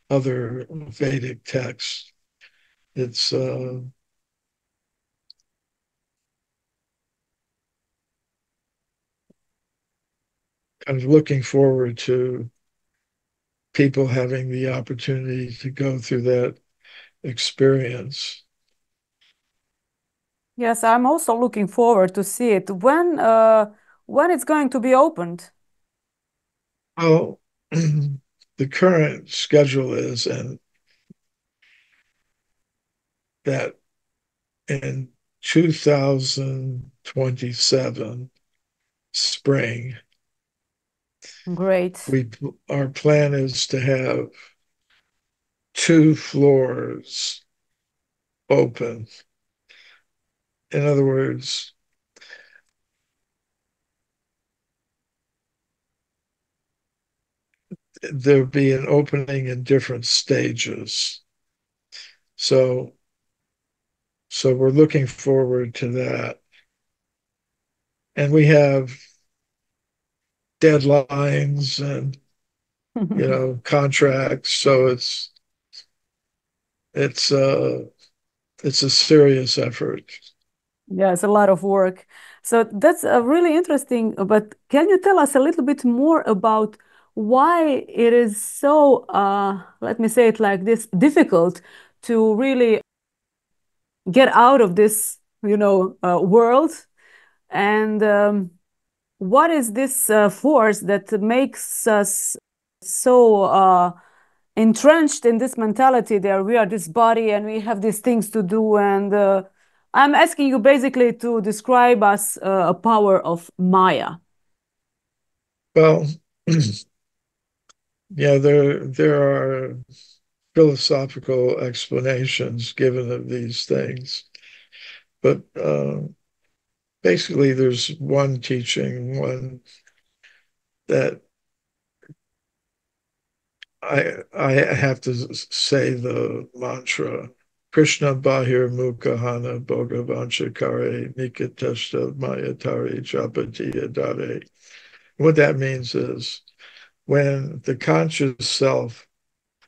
other Vedic texts. It's kind of looking forward to people having the opportunity to go through that experience. Yes, I'm also looking forward to see it. When it's going to be opened? Well, the current schedule is and that in 2027 spring, Great. our plan is to have 2 floors open. In other words, there'll be an opening in different stages. So we're looking forward to that. And we have deadlines and contracts. So it's a serious effort. Yeah, it's a lot of work. So that's really interesting. But can you tell us a little bit more about why it is so, let me say it like this, difficult to really get out of this, world? And what is this force that makes us so entrenched in this mentality that we are this body and we have these things to do? And I'm asking you basically to describe us a power of Maya. Well, yeah, there are philosophical explanations given of these things, but basically, there's one teaching, one that I have to say the mantra. Krishna Bahir Mukhahana Bhogavanchakare Nikateshta Mayatari Japati Adare. What that means is when the conscious self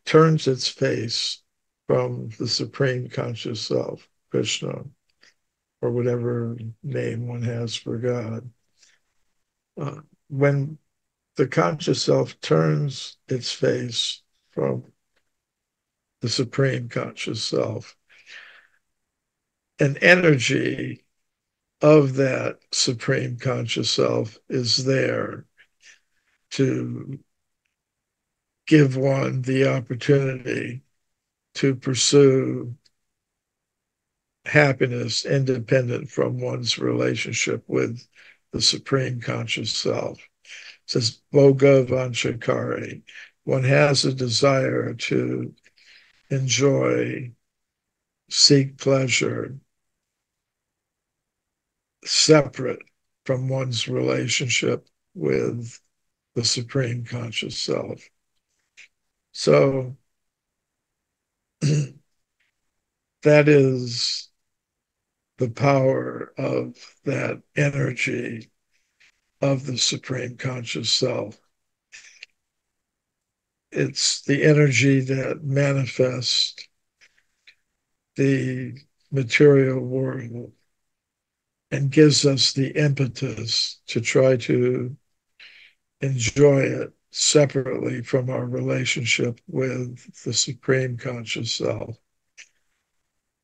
turns its face from the supreme conscious self, Krishna, or whatever name one has for God, when the conscious self turns its face from the supreme conscious self, an energy of that supreme conscious self is there to give one the opportunity to pursue happiness independent from one's relationship with the supreme conscious self. It says Bhoga Vanchakari. One has a desire to enjoy, seek pleasure separate from one's relationship with the supreme conscious self. So that is the power of that energy of the supreme conscious self. It's the energy that manifests the material world and gives us the impetus to try to enjoy it separately from our relationship with the supreme conscious self.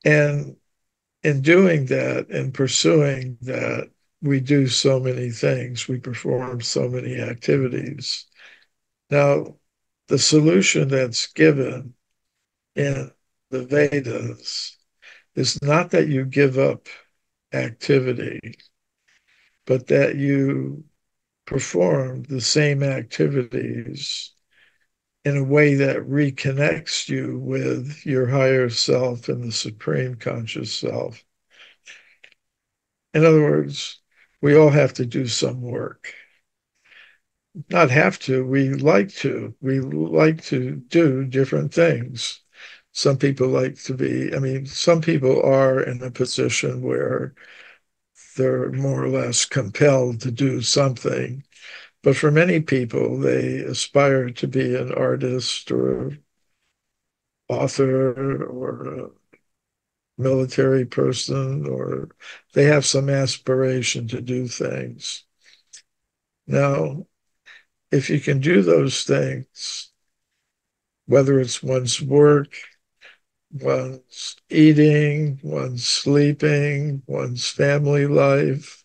And in doing that and pursuing that, we do so many things, we perform so many activities. Now, the solution that's given in the Vedas is not that you give up activity, but that you perform the same activities in a way that reconnects you with your higher self and the supreme conscious self. In other words, we all have to do some work. Not have to, we like to. We like to do different things. Some people like to be, I mean, some people are in a position where they're more or less compelled to do something. But for many people, they aspire to be an artist or an author or a military person, or they have some aspiration to do things. Now, if you can do those things, whether it's one's work, one's eating, one's sleeping, one's family life,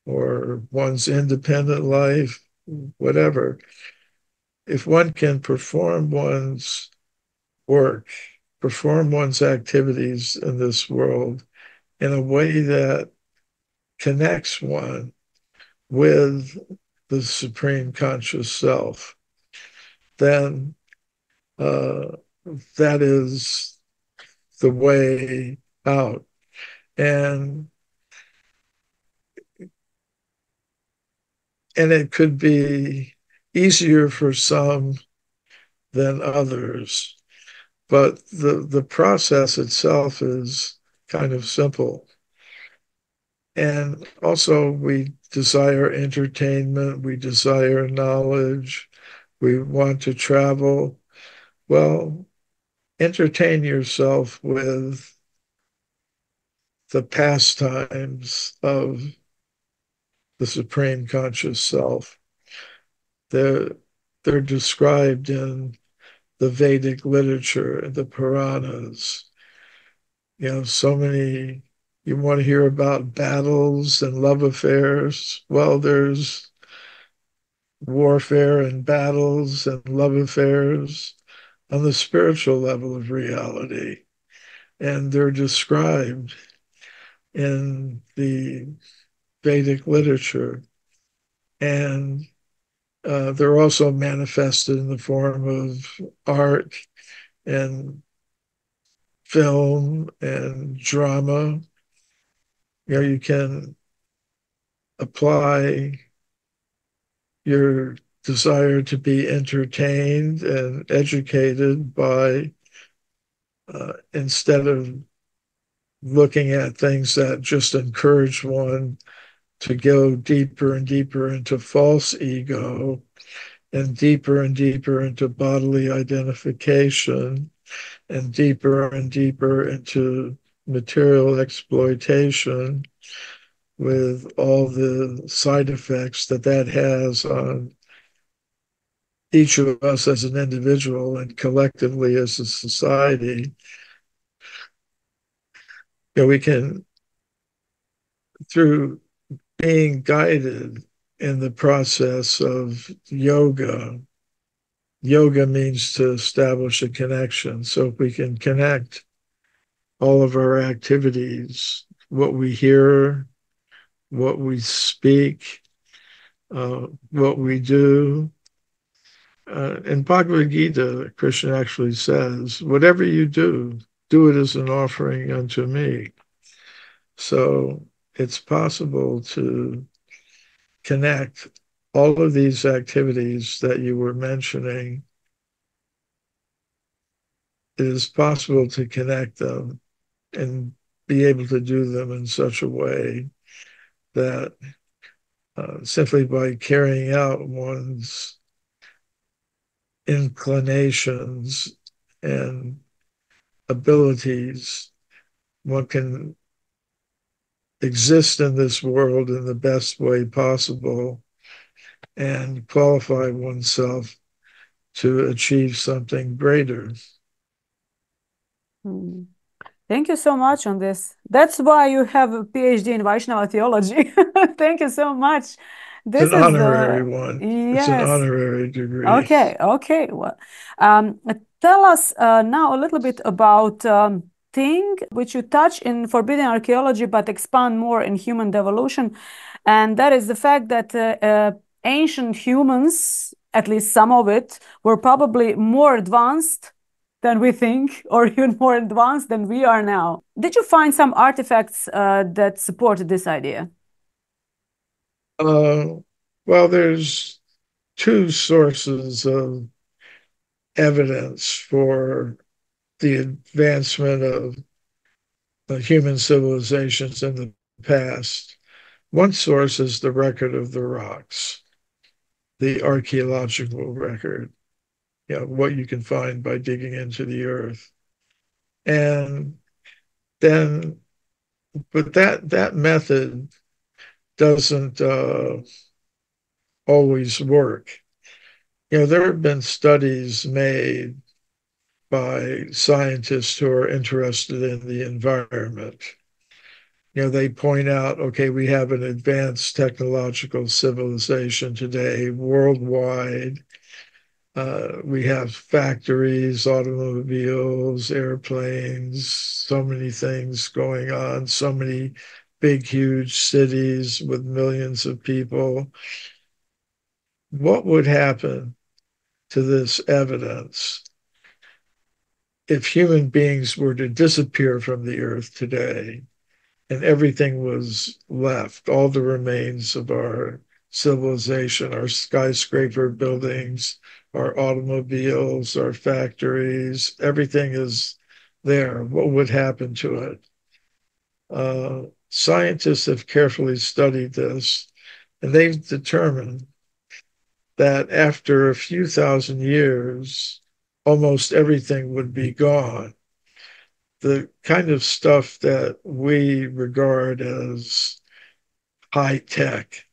or one's independent life, whatever, if one can perform one's work, perform one's activities in this world in a way that connects one with the supreme conscious self, then that is the way out. And it could be easier for some than others, but the process itself is kind of simple. And also, we desire entertainment, we desire knowledge, we want to travel. Well, entertain yourself with the pastimes of the supreme conscious self. They're, they're described in the Vedic literature, the Puranas. You know, so many, you want to hear about battles and love affairs. Well, there's warfare and battles and love affairs on the spiritual level of reality. And they're described in the Vedic literature. And they're also manifested in the form of art and film and drama. You know, you can apply your desire to be entertained and educated by, instead of looking at things that just encourage one to go deeper and deeper into false ego and deeper into bodily identification and deeper into material exploitation, with all the side effects that that has on each of us as an individual and collectively as a society. You know, we can, through being guided in the process of yoga, yoga means to establish a connection. So if we can connect all of our activities, what we hear, what we speak, what we do. In Bhagavad Gita, Krishna actually says, whatever you do it as an offering unto me. So it's possible to connect all of these activities that you were mentioning. It is possible to connect them and be able to do them in such a way that simply by carrying out one's inclinations and abilities, one can exist in this world in the best way possible and qualify oneself to achieve something greater. Thank you so much on this. That's why you have a PhD in Vaishnava theology. Thank you so much. This it's an honorary one. Yes. It's an honorary degree. Okay, okay. Well, tell us now a little bit about thing which you touch in forbidden archaeology, but expand more in human devolution, and that is the fact that ancient humans, at least some of it, were probably more advanced than we think, or even more advanced than we are now. Did you find some artifacts that support this idea? Well, there's two sources of evidence for the advancement of human civilizations in the past. One source is the record of the rocks, the archaeological record, what you can find by digging into the earth. And then, but that method doesn't always work. There have been studies made by scientists who are interested in the environment. They point out, okay, we have an advanced technological civilization today worldwide. We have factories, automobiles, airplanes, so many things going on, so many big, huge cities with millions of people. What would happen to this evidence if human beings were to disappear from the earth today and everything was left, all the remains of our civilization, our skyscraper buildings, our automobiles, our factories, everything is there? What would happen to it? Scientists have carefully studied this, and they've determined that after a few thousand years, almost everything would be gone. The kind of stuff that we regard as high tech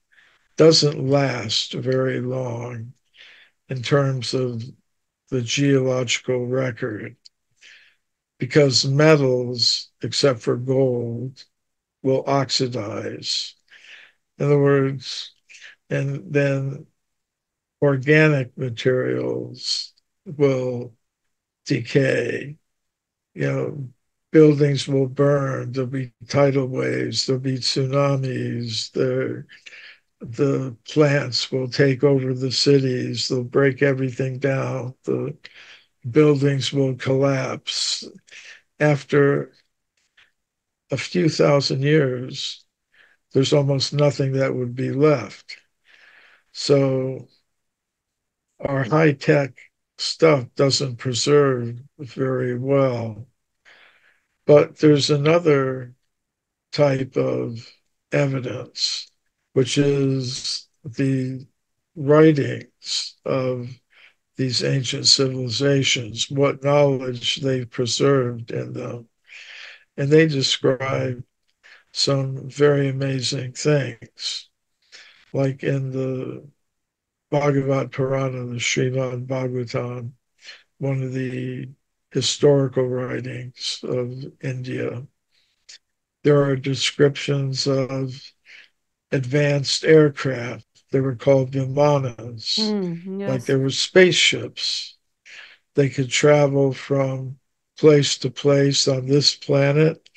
doesn't last very long in terms of the geological record, because metals, except for gold, will oxidize. In other words, and then organic materials will decay. Buildings will burn, there'll be tidal waves, there'll be tsunamis, the plants will take over the cities, they'll break everything down, the buildings will collapse. After a few thousand years, there's almost nothing that would be left. So our high-tech stuff doesn't preserve very well. But there's another type of evidence, which is the writings of these ancient civilizations, what knowledge they've preserved in them. And they describe some very amazing things, like in the Bhagavad Purana, the Srimad Bhagavatam, one of the historical writings of India. There are descriptions of advanced aircraft. They were called vimanas, Yes. like there were spaceships. They could travel from place to place on this planet,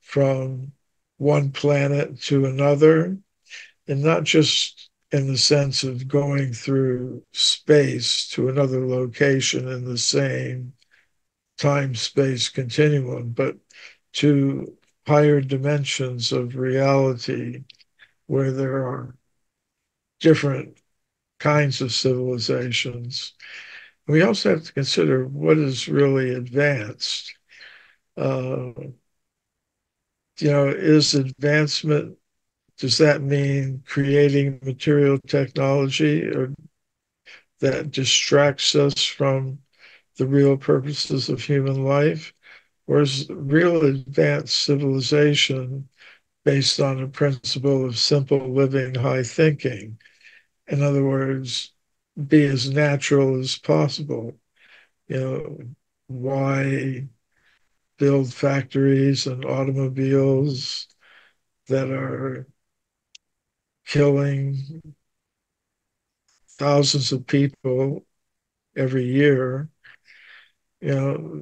from one planet to another, and not just in the sense of going through space to another location in the same time-space continuum, but to higher dimensions of reality where there are different kinds of civilizations. We also have to consider what is really advanced. Is advancement, does that mean creating material technology or that distracts us from the real purposes of human life? Or is real advanced civilization based on a principle of simple living, high thinking. In other words, be as natural as possible. You know, why build factories and automobiles that are killing thousands of people every year? You know,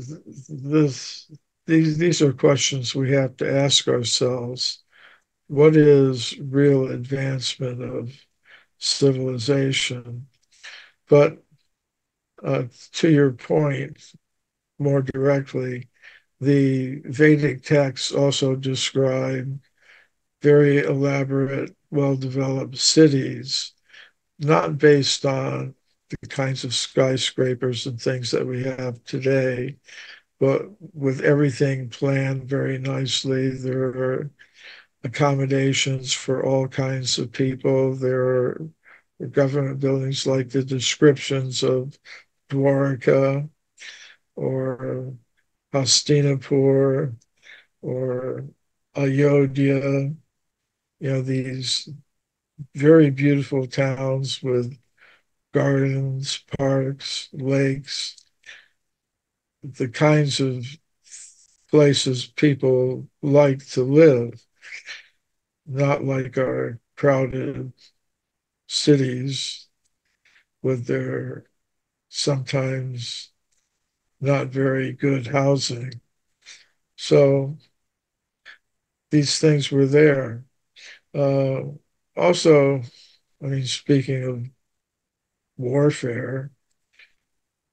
these are questions we have to ask ourselves. What is real advancement of civilization? But to your point, more directly, the Vedic texts also describe very elaborate, well-developed cities, not based on the kinds of skyscrapers and things that we have today, but with everything planned very nicely. There are accommodations for all kinds of people. There are government buildings like the descriptions of Dwarka or Hastinapur or Ayodhya, these very beautiful towns with gardens, parks, lakes, the kinds of places people like to live, not like our crowded cities with their sometimes not very good housing. So these things were there. Also, speaking of warfare,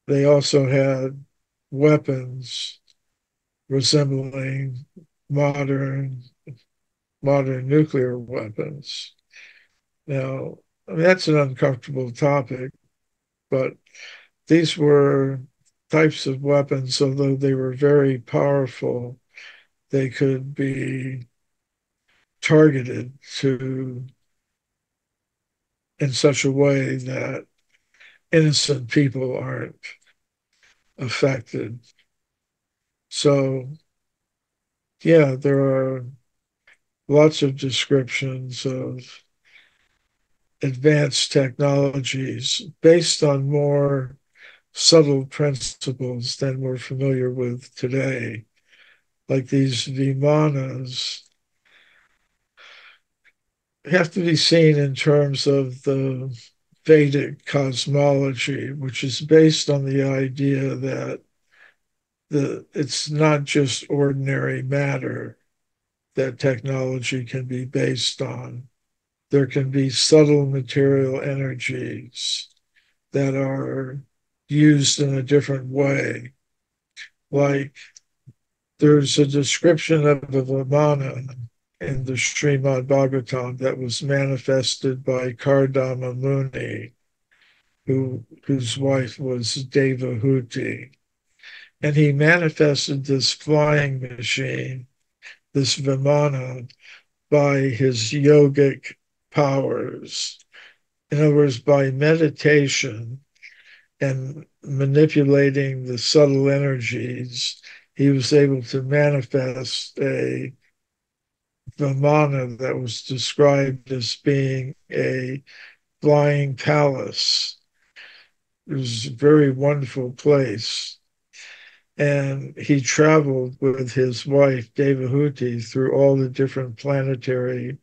they also had weapons resembling modern nuclear weapons. Now, that's an uncomfortable topic, but these were types of weapons, although they were very powerful, they could be targeted to in such a way that innocent people aren't affected. So, yeah, there are lots of descriptions of advanced technologies based on more subtle principles than we're familiar with today, like these vimanas have to be seen in terms of the Vedic cosmology, which is based on the idea that it's not just ordinary matter that technology can be based on. There can be subtle material energies that are used in a different way. Like there's a description of a Vimana in the Srimad Bhagavatam that was manifested by Kardama Muni, whose wife was Devahuti. And he manifested this flying machine, this Vimana, by his yogic powers. In other words, by meditation and manipulating the subtle energies, he was able to manifest a Vimana that was described as being a flying palace. It was a very wonderful place. And he traveled with his wife, Devahuti, through all the different planetary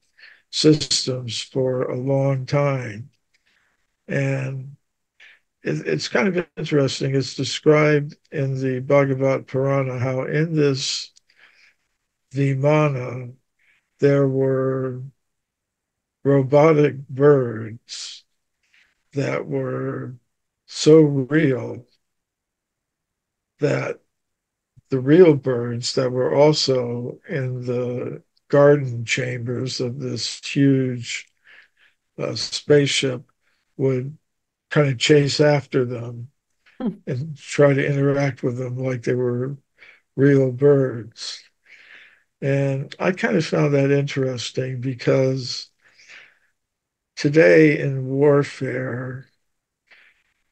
systems for a long time. And it's kind of interesting. It's described in the Bhagavad Purana how in this Vimana there were robotic birds that were so real that the real birds that were also in the garden chambers of this huge spaceship would kind of chase after them and try to interact with them like they were real birds. And I kind of found that interesting because today in warfare,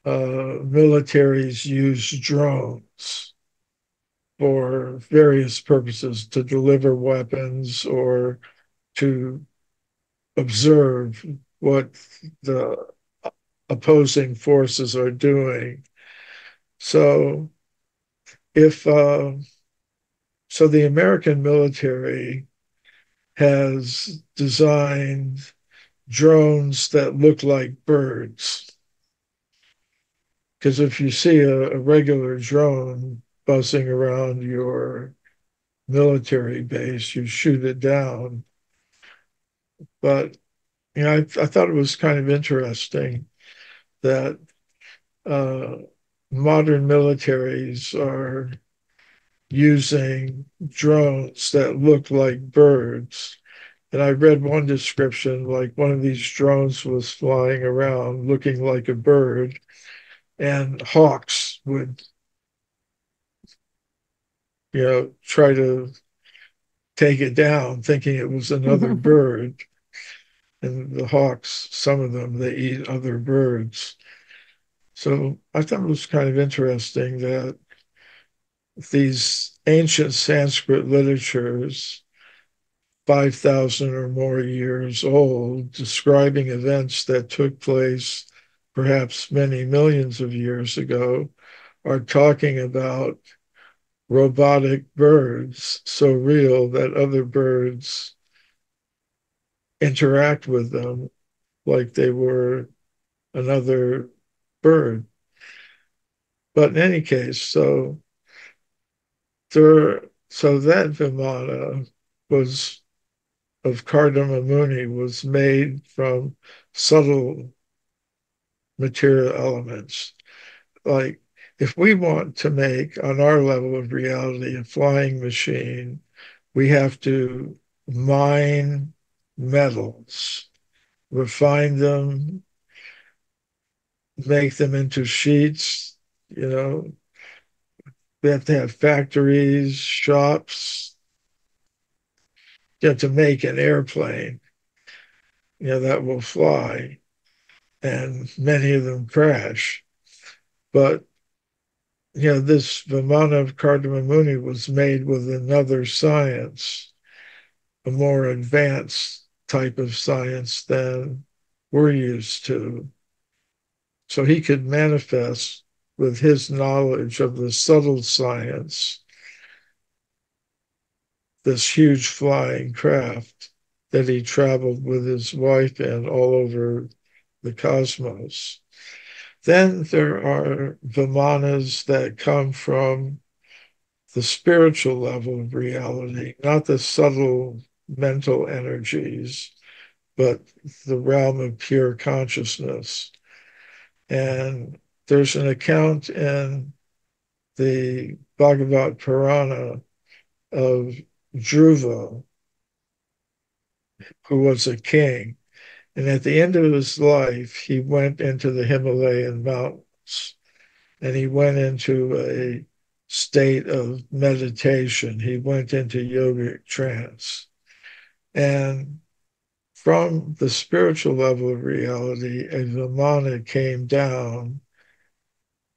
militaries use drones for various purposes to deliver weapons or to observe what the opposing forces are doing. So so the American military has designed drones that look like birds. Because if you see a regular drone buzzing around your military base, you shoot it down. But I thought it was kind of interesting that modern militaries are using drones that look like birds. And I read one description, like one of these drones was flying around looking like a bird, and hawks would, try to take it down, thinking it was another bird. And the hawks, some of them, they eat other birds. So I thought it was kind of interesting that these ancient Sanskrit literatures, 5,000 or more years old, describing events that took place perhaps many millions of years ago, are talking about robotic birds so real that other birds interact with them like they were another bird. But in any case, so that Vimana was of Cardamomuni was made from subtle material elements. Like if we want to make on our level of reality a flying machine, we have to mine metals, refine them, make them into sheets, we have to have factories, shops, to make an airplane, that will fly. And many of them crash. But, this Vimana of Cardamomuni was made with another science, a more advanced type of science than we're used to. So he could manifest with his knowledge of the subtle science this huge flying craft that he traveled with his wife in all over the cosmos. Then there are Vimanas that come from the spiritual level of reality, not the subtle mental energies, but the realm of pure consciousness. And there's an account in the Bhagavad Purana of Dhruva, who was a king. And at the end of his life, he went into the Himalayan mountains and he went into a state of meditation. He went into yogic trance. And from the spiritual level of reality, a Vimana came down,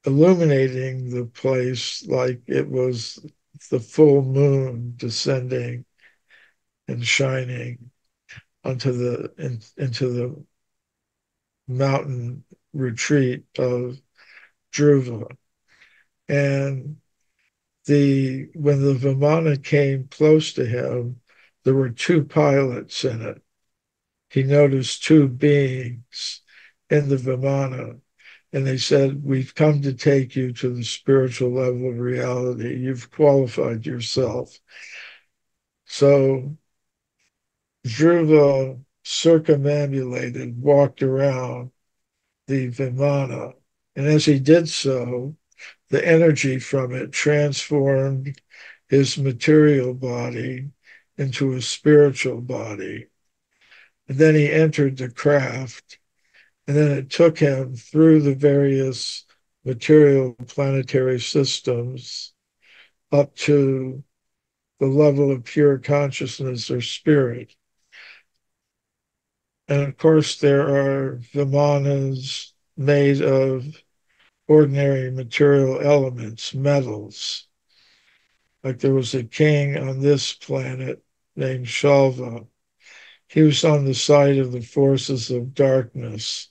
illuminating the place like it was the full moon descending and shining into the mountain retreat of Dhruva. And when the Vimana came close to him, there were two pilots in it. He noticed two beings in the Vimana, and they said, "We've come to take you to the spiritual level of reality. You've qualified yourself." So Dhruva circumambulated, walked around the Vimana, and as he did so, the energy from it transformed his material body into a spiritual body. And then he entered the craft, and then it took him through the various material planetary systems up to the level of pure consciousness or spirit. And of course, there are Vimanas made of ordinary material elements, metals. Like there was a king on this planet named Shalva, he was on the side of the forces of darkness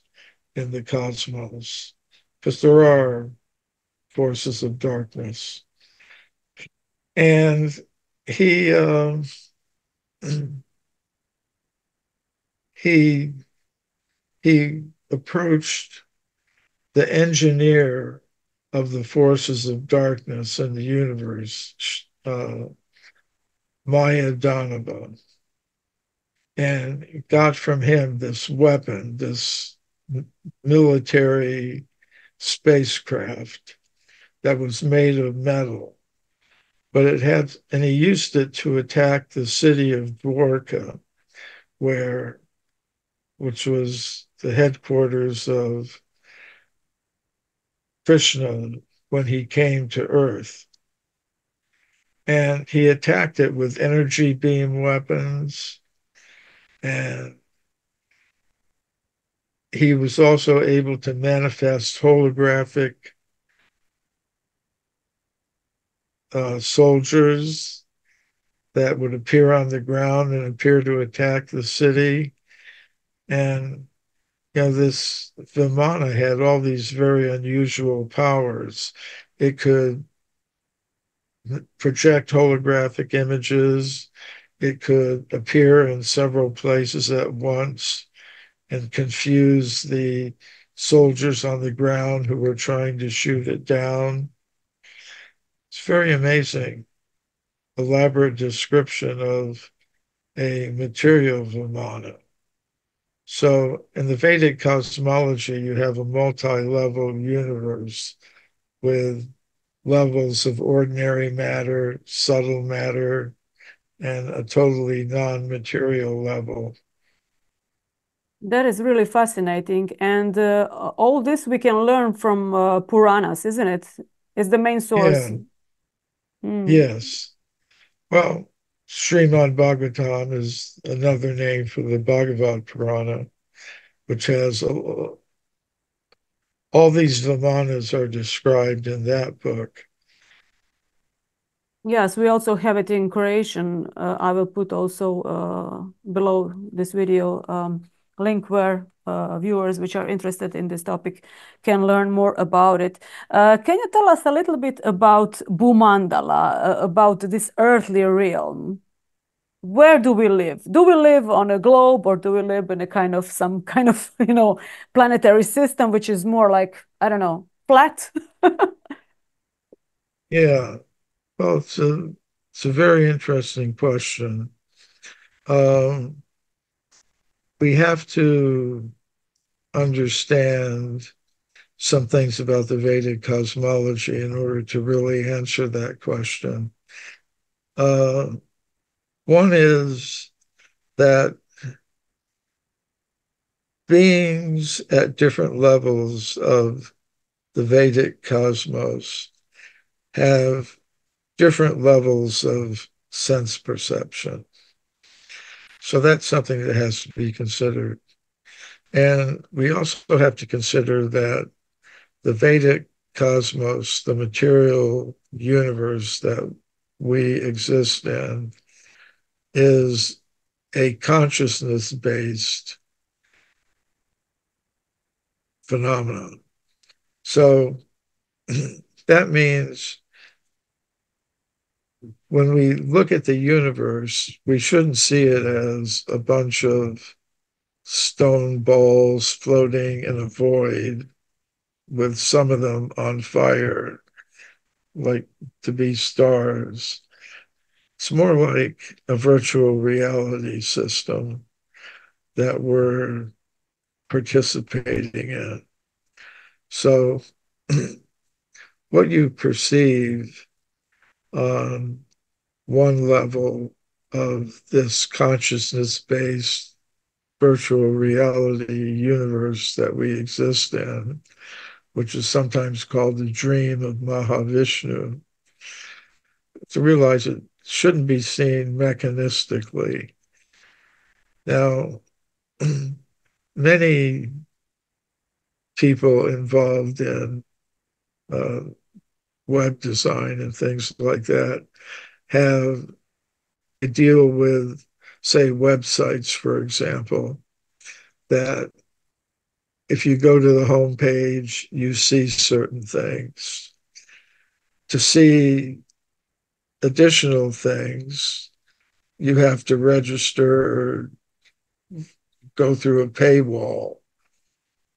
in the cosmos, because there are forces of darkness. And he he he approached the engineer of the forces of darkness in the universe, Maya Donovan, and got from him this weapon, this military spacecraft that was made of metal. But it had, and he used it to attack the city of Dvorka, which was the headquarters of Krishna when he came to Earth. And he attacked it with energy beam weapons. And he was also able to manifest holographic soldiers that would appear on the ground and appear to attack the city. And this Vimana had all these very unusual powers. It could project holographic images. It could appear in several places at once and confuse the soldiers on the ground who were trying to shoot it down. It's very amazing, elaborate description of a material Vimana. So in the Vedic cosmology, you have a multi-level universe with levels of ordinary matter, subtle matter, and a totally non-material level. That is really fascinating. And all this we can learn from Puranas, isn't it? It's the main source. Yeah. Yes. Well, Srimad Bhagavatam is another name for the Bhagavad Purana, which has all these Vimanas are described in that book. Yes, we also have it in Croatian. I will put also below this video link where viewers which are interested in this topic can learn more about it. Can you tell us a little bit about Bhumandala, about this earthly realm? Where do we live? Do we live on a globe, or do we live in some kind of planetary system which is more like, I don't know, flat? Yeah. Well, it's a very interesting question. We have to understand some things about the Vedic cosmology in order to really answer that question. One is that beings at different levels of the Vedic cosmos have different levels of sense perception. So that's something that has to be considered. And we also have to consider that the Vedic cosmos, the material universe that we exist in, is a consciousness-based phenomenon. So that means when we look at the universe, we shouldn't see it as a bunch of stone balls floating in a void with some of them on fire, like to be stars. It's more like a virtual reality system that we're participating in. So what you perceive on one level of this consciousness-based virtual reality universe that we exist in, which is sometimes called the dream of Mahavishnu, to realize it shouldn't be seen mechanistically. Now, many people involved in web design and things like that have to deal with say, websites, for example, that if you go to the home page, you see certain things. To see additional things, you have to register or go through a paywall,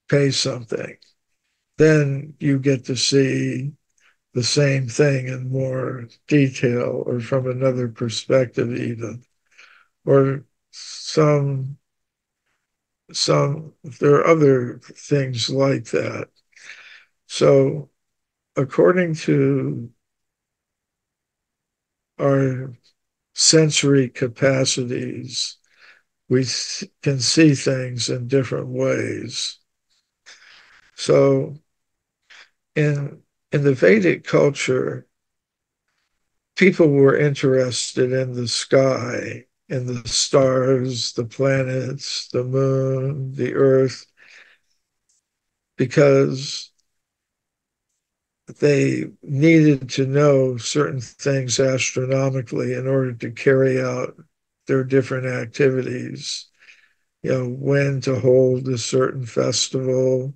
pay something. Then you get to see the same thing in more detail or from another perspective even, or some there are other things like that. So according to our sensory capacities, we can see things in different ways. So in the Vedic culture, people were interested in the sky, in the stars, the planets, the moon, the earth, because they needed to know certain things astronomically in order to carry out their different activities. You know, when to hold a certain festival,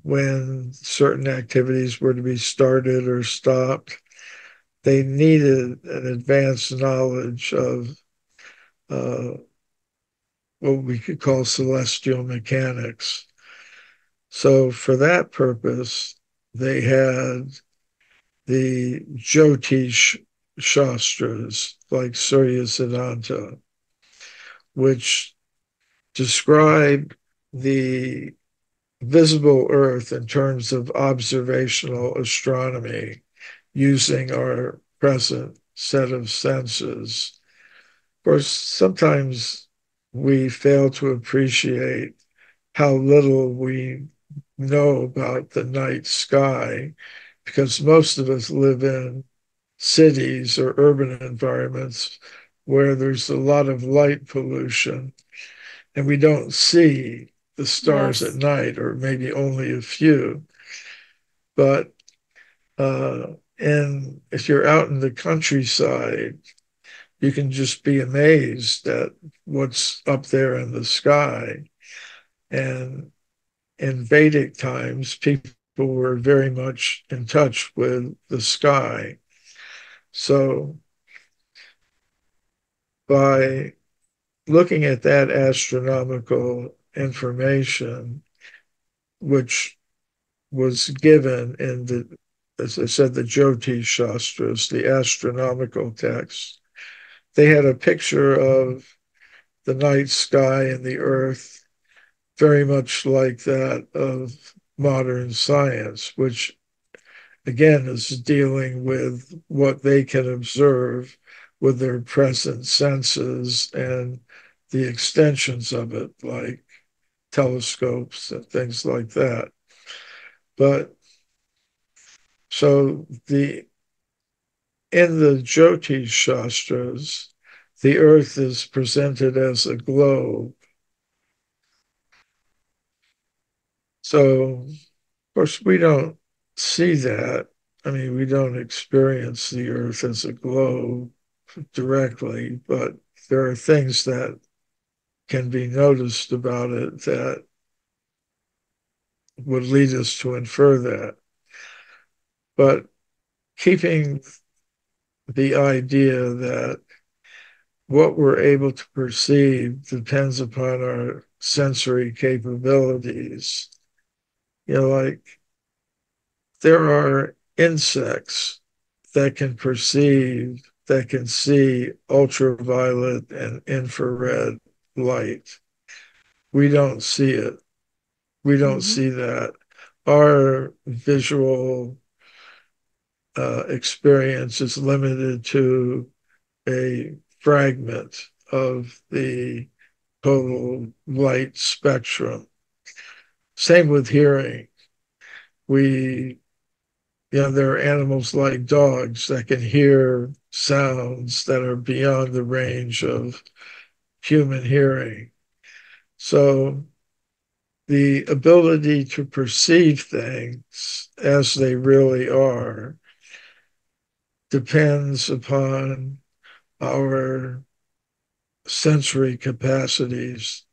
when certain activities were to be started or stopped. They needed an advanced knowledge of what we could call celestial mechanics. So for that purpose, they had the Jyotish Shastras, like Surya Siddhanta, which describe the visible earth in terms of observational astronomy using our present set of senses. Of course, sometimes we fail to appreciate how little we know about the night sky because most of us live in cities or urban environments where there's a lot of light pollution and we don't see the stars at night, or maybe only a few. But and if you're out in the countryside, you can just be amazed at what's up there in the sky. And in Vedic times, people were very much in touch with the sky. So by looking at that astronomical information, which was given in the, as I said, the Jyotish Shastras, the astronomical texts, they had a picture of the night sky and the earth very much like that of modern science, which again is dealing with what they can observe with their present senses and the extensions of it, like telescopes and things like that. But so in the Jyotish Shastras, the earth is presented as a globe. So, of course, we don't see that. I mean, we don't experience the earth as a globe directly, but there are things that can be noticed about it that would lead us to infer that. But keeping the idea that what we're able to perceive depends upon our sensory capabilities. You know, like there are insects that can perceive, that can see ultraviolet and infrared light. We don't see it. We don't see that. Our visual experience is limited to a fragment of the total light spectrum. Same with hearing. There are animals like dogs that can hear sounds that are beyond the range of human hearing. So the ability to perceive things as they really are depends upon our sensory capacities.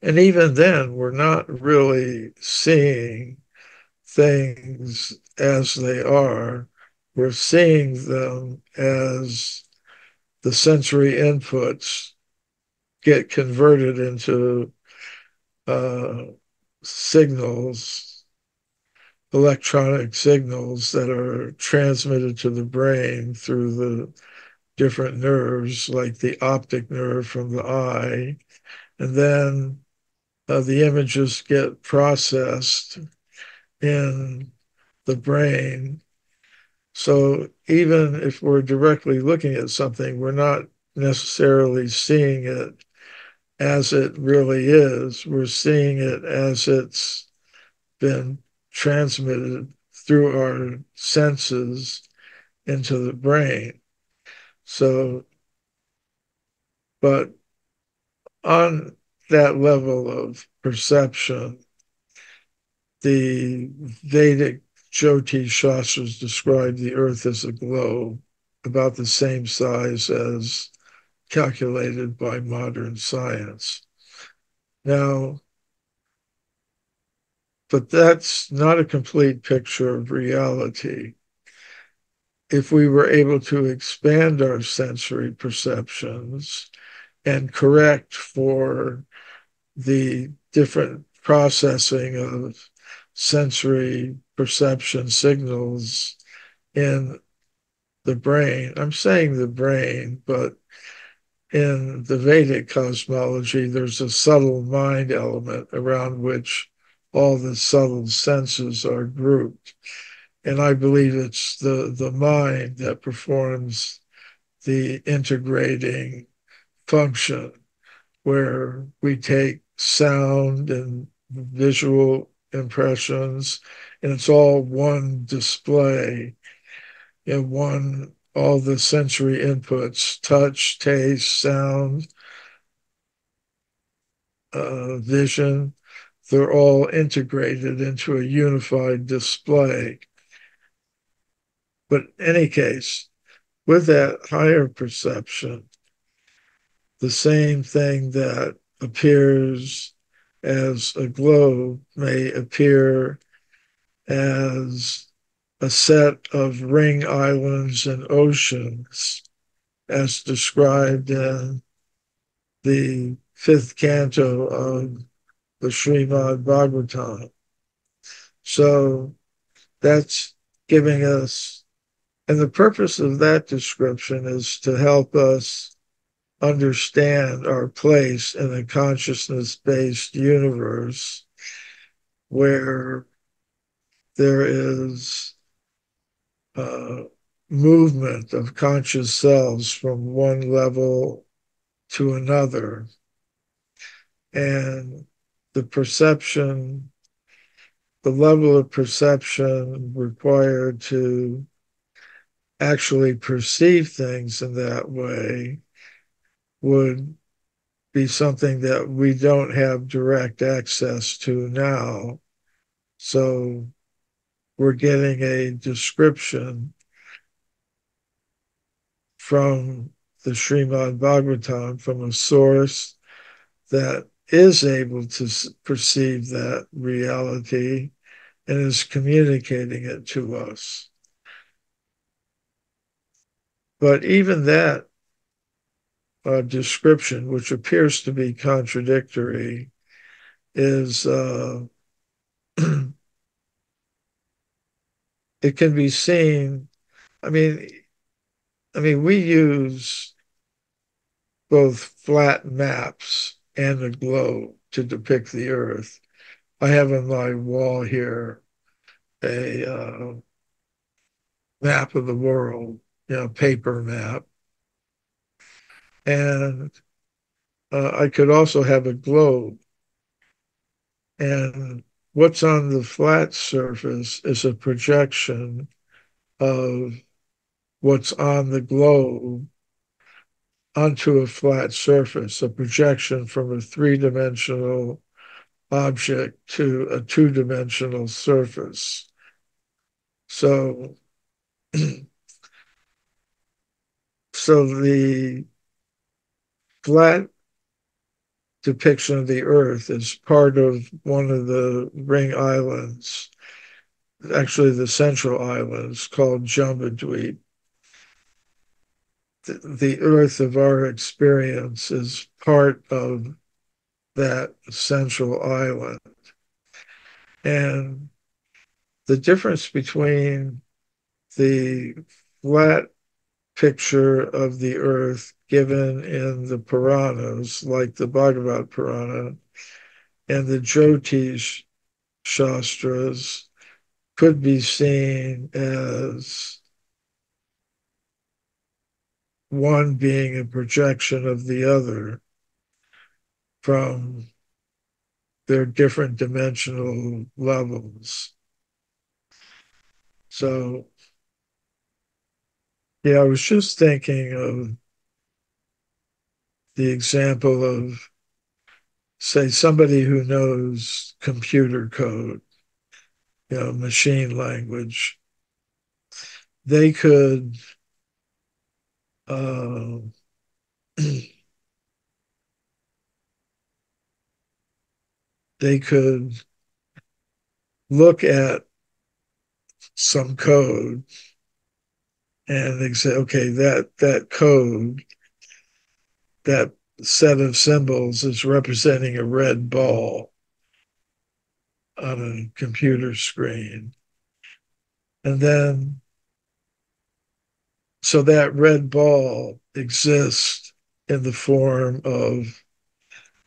And even then, we're not really seeing things as they are. We're seeing them as the sensory inputs get converted into signals, electronic signals that are transmitted to the brain through the different nerves, like the optic nerve from the eye. And then the images get processed in the brain. So even if we're directly looking at something, we're not necessarily seeing it as it really is. We're seeing it as it's been transmitted through our senses into the brain. So, but on that level of perception, the Vedic Jyoti Shastras describe the earth as a globe about the same size as calculated by modern science. Now, but that's not a complete picture of reality. If we were able to expand our sensory perceptions and correct for the different processing of sensory perception signals in the brain, I'm saying the brain, but in the Vedic cosmology, there's a subtle mind element around which all the subtle senses are grouped. And I believe it's the mind that performs the integrating function, where we take sound and visual impressions, and it's all one display, and one, all the sensory inputs, touch, taste, sound, vision, they're all integrated into a unified display. But in any case, with that higher perception, the same thing that appears as a globe may appear as a set of ring islands and oceans, as described in the fifth canto of the Srimad Bhagavatam. So that's giving us, and the purpose of that description is to help us understand our place in a consciousness-based universe where there is movement of conscious selves from one level to another. And the perception, the level of perception required to actually perceive things in that way would be something that we don't have direct access to now. So we're getting a description from the Srimad Bhagavatam, from a source that is able to perceive that reality and is communicating it to us. But even that description, which appears to be contradictory, is it can be seen. I mean, we use both flat maps and a globe to depict the Earth. I have on my wall here a map of the world, paper map. And I could also have a globe. And what's on the flat surface is a projection of what's on the globe onto a flat surface, a projection from a three-dimensional object to a two-dimensional surface. So, so flat depiction of the Earth as part of one of the ring islands, actually the central islands called Jambudweep. The Earth of our experience is part of that central island. And the difference between the flat picture of the Earth given in the Puranas, like the Bhagavad Purana, and the Jyotish Shastras could be seen as one being a projection of the other from their different dimensional levels. So, yeah, I was just thinking of the example of, say, somebody who knows computer code, machine language. They could they could look at some code and they say, okay, that code, that set of symbols is representing a red ball on a computer screen. And then, so that red ball exists in the form of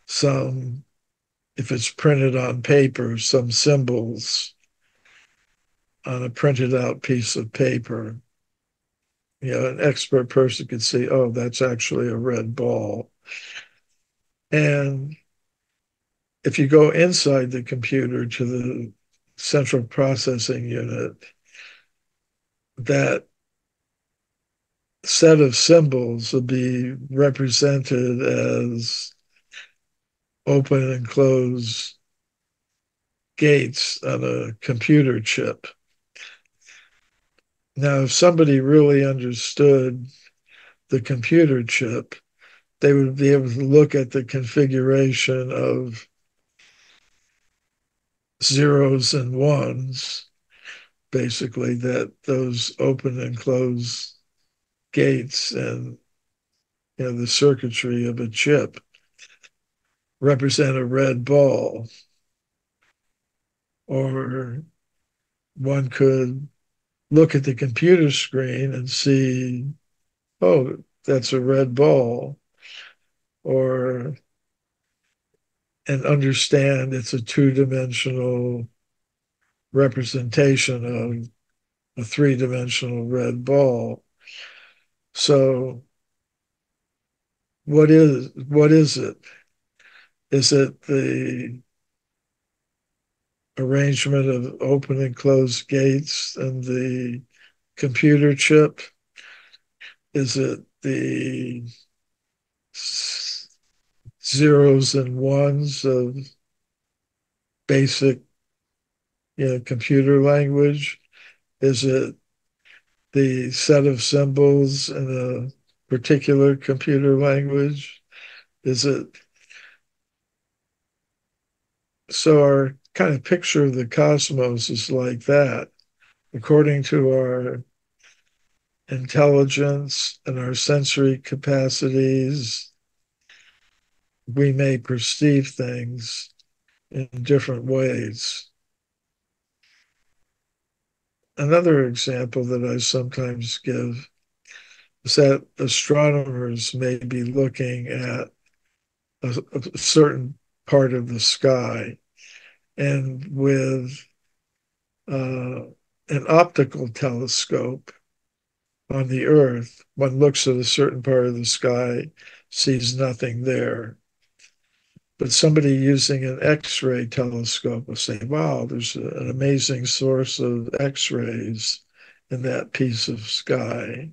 some, if it's printed on paper, some symbols on a printed out piece of paper. An expert person could see, oh, that's actually a red ball. And if you go inside the computer to the central processing unit, that set of symbols will be represented as open and close gates on a computer chip. Now, if somebody really understood the computer chip, they would be able to look at the configuration of zeros and ones, basically, that those open and close gates and the circuitry of a chip represent a red ball. Or one could look at the computer screen and see, oh, that's a red ball, and understand it's a two-dimensional representation of a three-dimensional red ball. So what is it? Is it the arrangement of open and closed gates and the computer chip? Is it the zeros and ones of basic computer language? Is it the set of symbols in a particular computer language? Is it so our kind of picture of the cosmos is like that, according to our intelligence and our sensory capacities. We may perceive things in different ways. Another example that I sometimes give is that astronomers may be looking at a certain part of the sky, and with an optical telescope on the Earth, one looks at a certain part of the sky, sees nothing there. But somebody using an X-ray telescope will say, wow, there's an amazing source of X-rays in that piece of sky.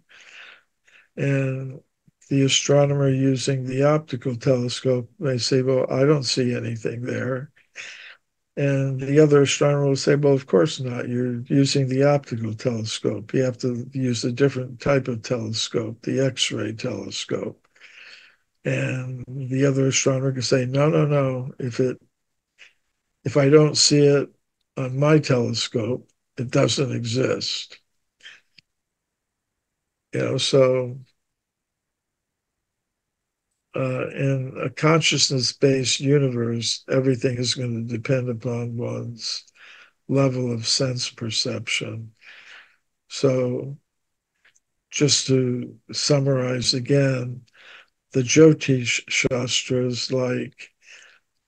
And the astronomer using the optical telescope may say, well, I don't see anything there. And the other astronomer will say, well, of course not. You're using the optical telescope. You have to use a different type of telescope, the X-ray telescope. And the other astronomer could say, no, no, no. If I don't see it on my telescope, it doesn't exist. So in a consciousness-based universe, everything is going to depend upon one's level of sense perception. So just to summarize again, the Jyotish Shastras, like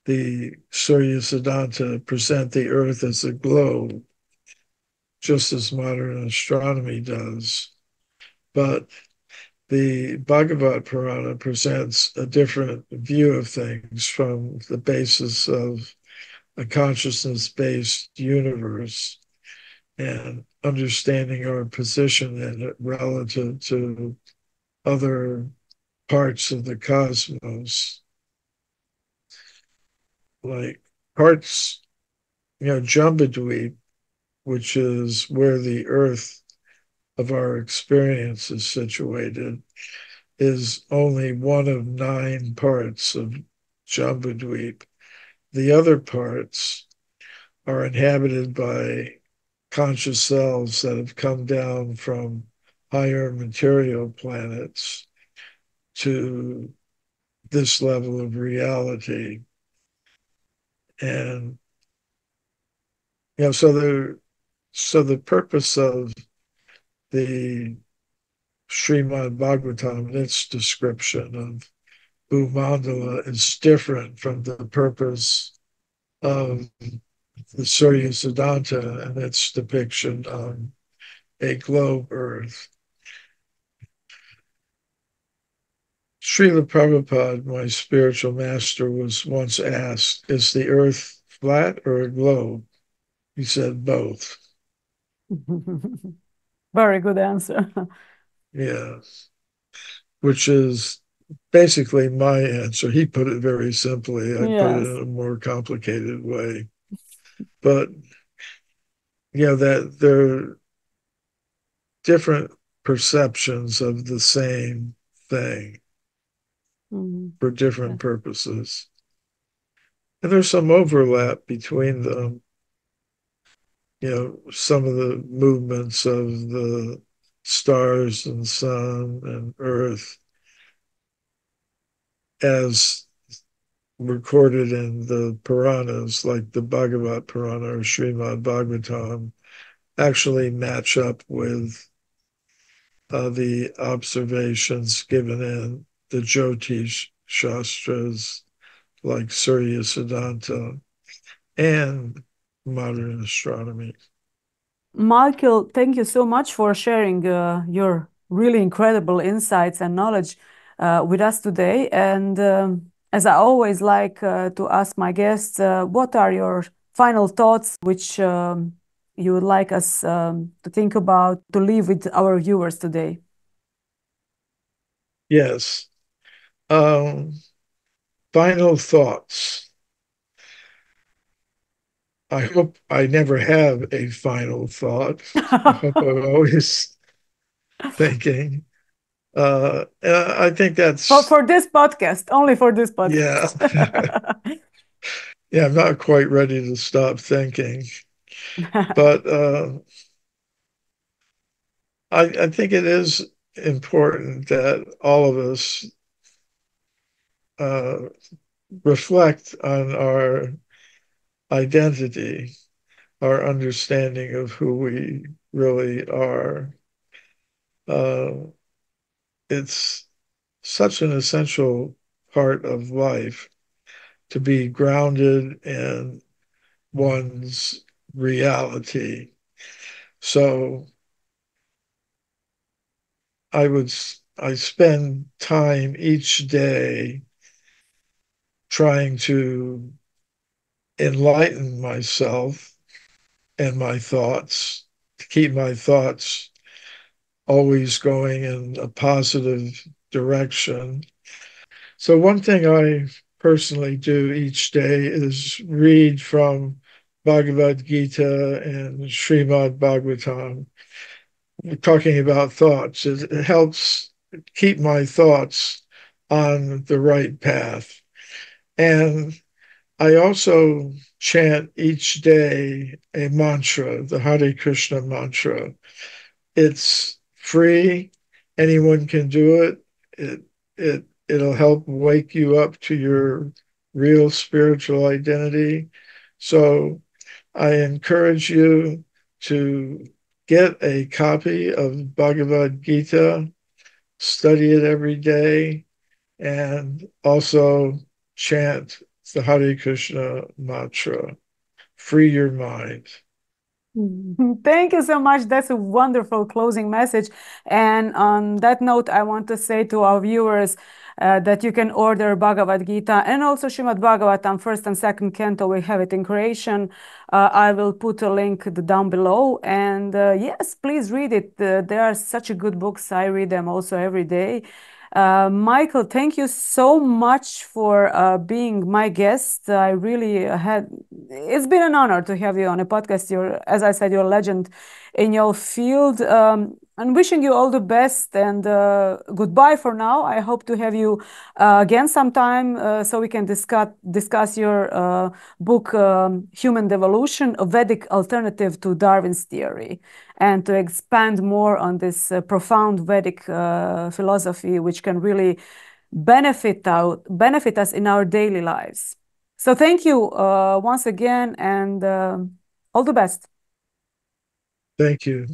the Surya Siddhanta, present the earth as a globe, just as modern astronomy does. But the Bhagavad Purana presents a different view of things from the basis of a consciousness-based universe and understanding our position in it relative to other parts of the cosmos. Like parts, Jambudweep, which is where the earth of our experience is situated, is only one of 9 parts of Jambudweep. The other parts are inhabited by conscious selves that have come down from higher material planets to this level of reality. And so the purpose of the Srimad Bhagavatam and its description of Bhumandala is different from the purpose of the Surya Siddhanta and its depiction on a globe Earth. Srila Prabhupada, my spiritual master, was once asked, is the Earth flat or a globe? He said both. Very good answer. Yeah, which is basically my answer. He put it very simply. I put it in a more complicated way. But that there are different perceptions of the same thing for different purposes. And there's some overlap between them. Some of the movements of the stars and sun and earth as recorded in the Puranas, like the Bhagavad Purana or Srimad Bhagavatam, actually match up with the observations given in the Jyotish Shastras, like Surya Siddhanta, and modern astronomy. Michael, thank you so much for sharing your really incredible insights and knowledge with us today. And as I always like to ask my guests, what are your final thoughts which you would like us to think about, to leave with our viewers today? Yes. Final thoughts. I hope I never have a final thought. I hope I'm always thinking. And I think that's... For this podcast, only for this podcast. Yeah. Yeah, I'm not quite ready to stop thinking. But I think it is important that all of us reflect on our identity, our understanding of who we really are. It's such an essential part of life to be grounded in one's reality. So I spend time each day trying to enlighten myself and my thoughts, to keep my thoughts always going in a positive direction. So one thing I personally do each day is read from Bhagavad Gita and Srimad Bhagavatam. We're talking about thoughts. It helps keep my thoughts on the right path. And I also chant each day a mantra, the Hare Krishna mantra. It's free. Anyone can do it. It'll help wake you up to your real spiritual identity. So I encourage you to get a copy of Bhagavad Gita, study it every day, and also chant the Hare Krishna mantra. Free your mind. Thank you so much. That's a wonderful closing message. And on that note, I want to say to our viewers that you can order Bhagavad Gita and also Srimad Bhagavatam, first and second canto. We have it in Croatian. I will put a link down below. And yes, please read it. They are such a good books. I read them also every day. Michael, thank you so much for being my guest. I really it's been an honor to have you on a podcast. As I said, you're a legend in your field. I'm wishing you all the best and goodbye for now. I hope to have you again sometime so we can discuss your book, Human Devolution, a Vedic alternative to Darwin's theory, and to expand more on this profound Vedic philosophy, which can really benefit us in our daily lives. So thank you once again, and all the best. Thank you.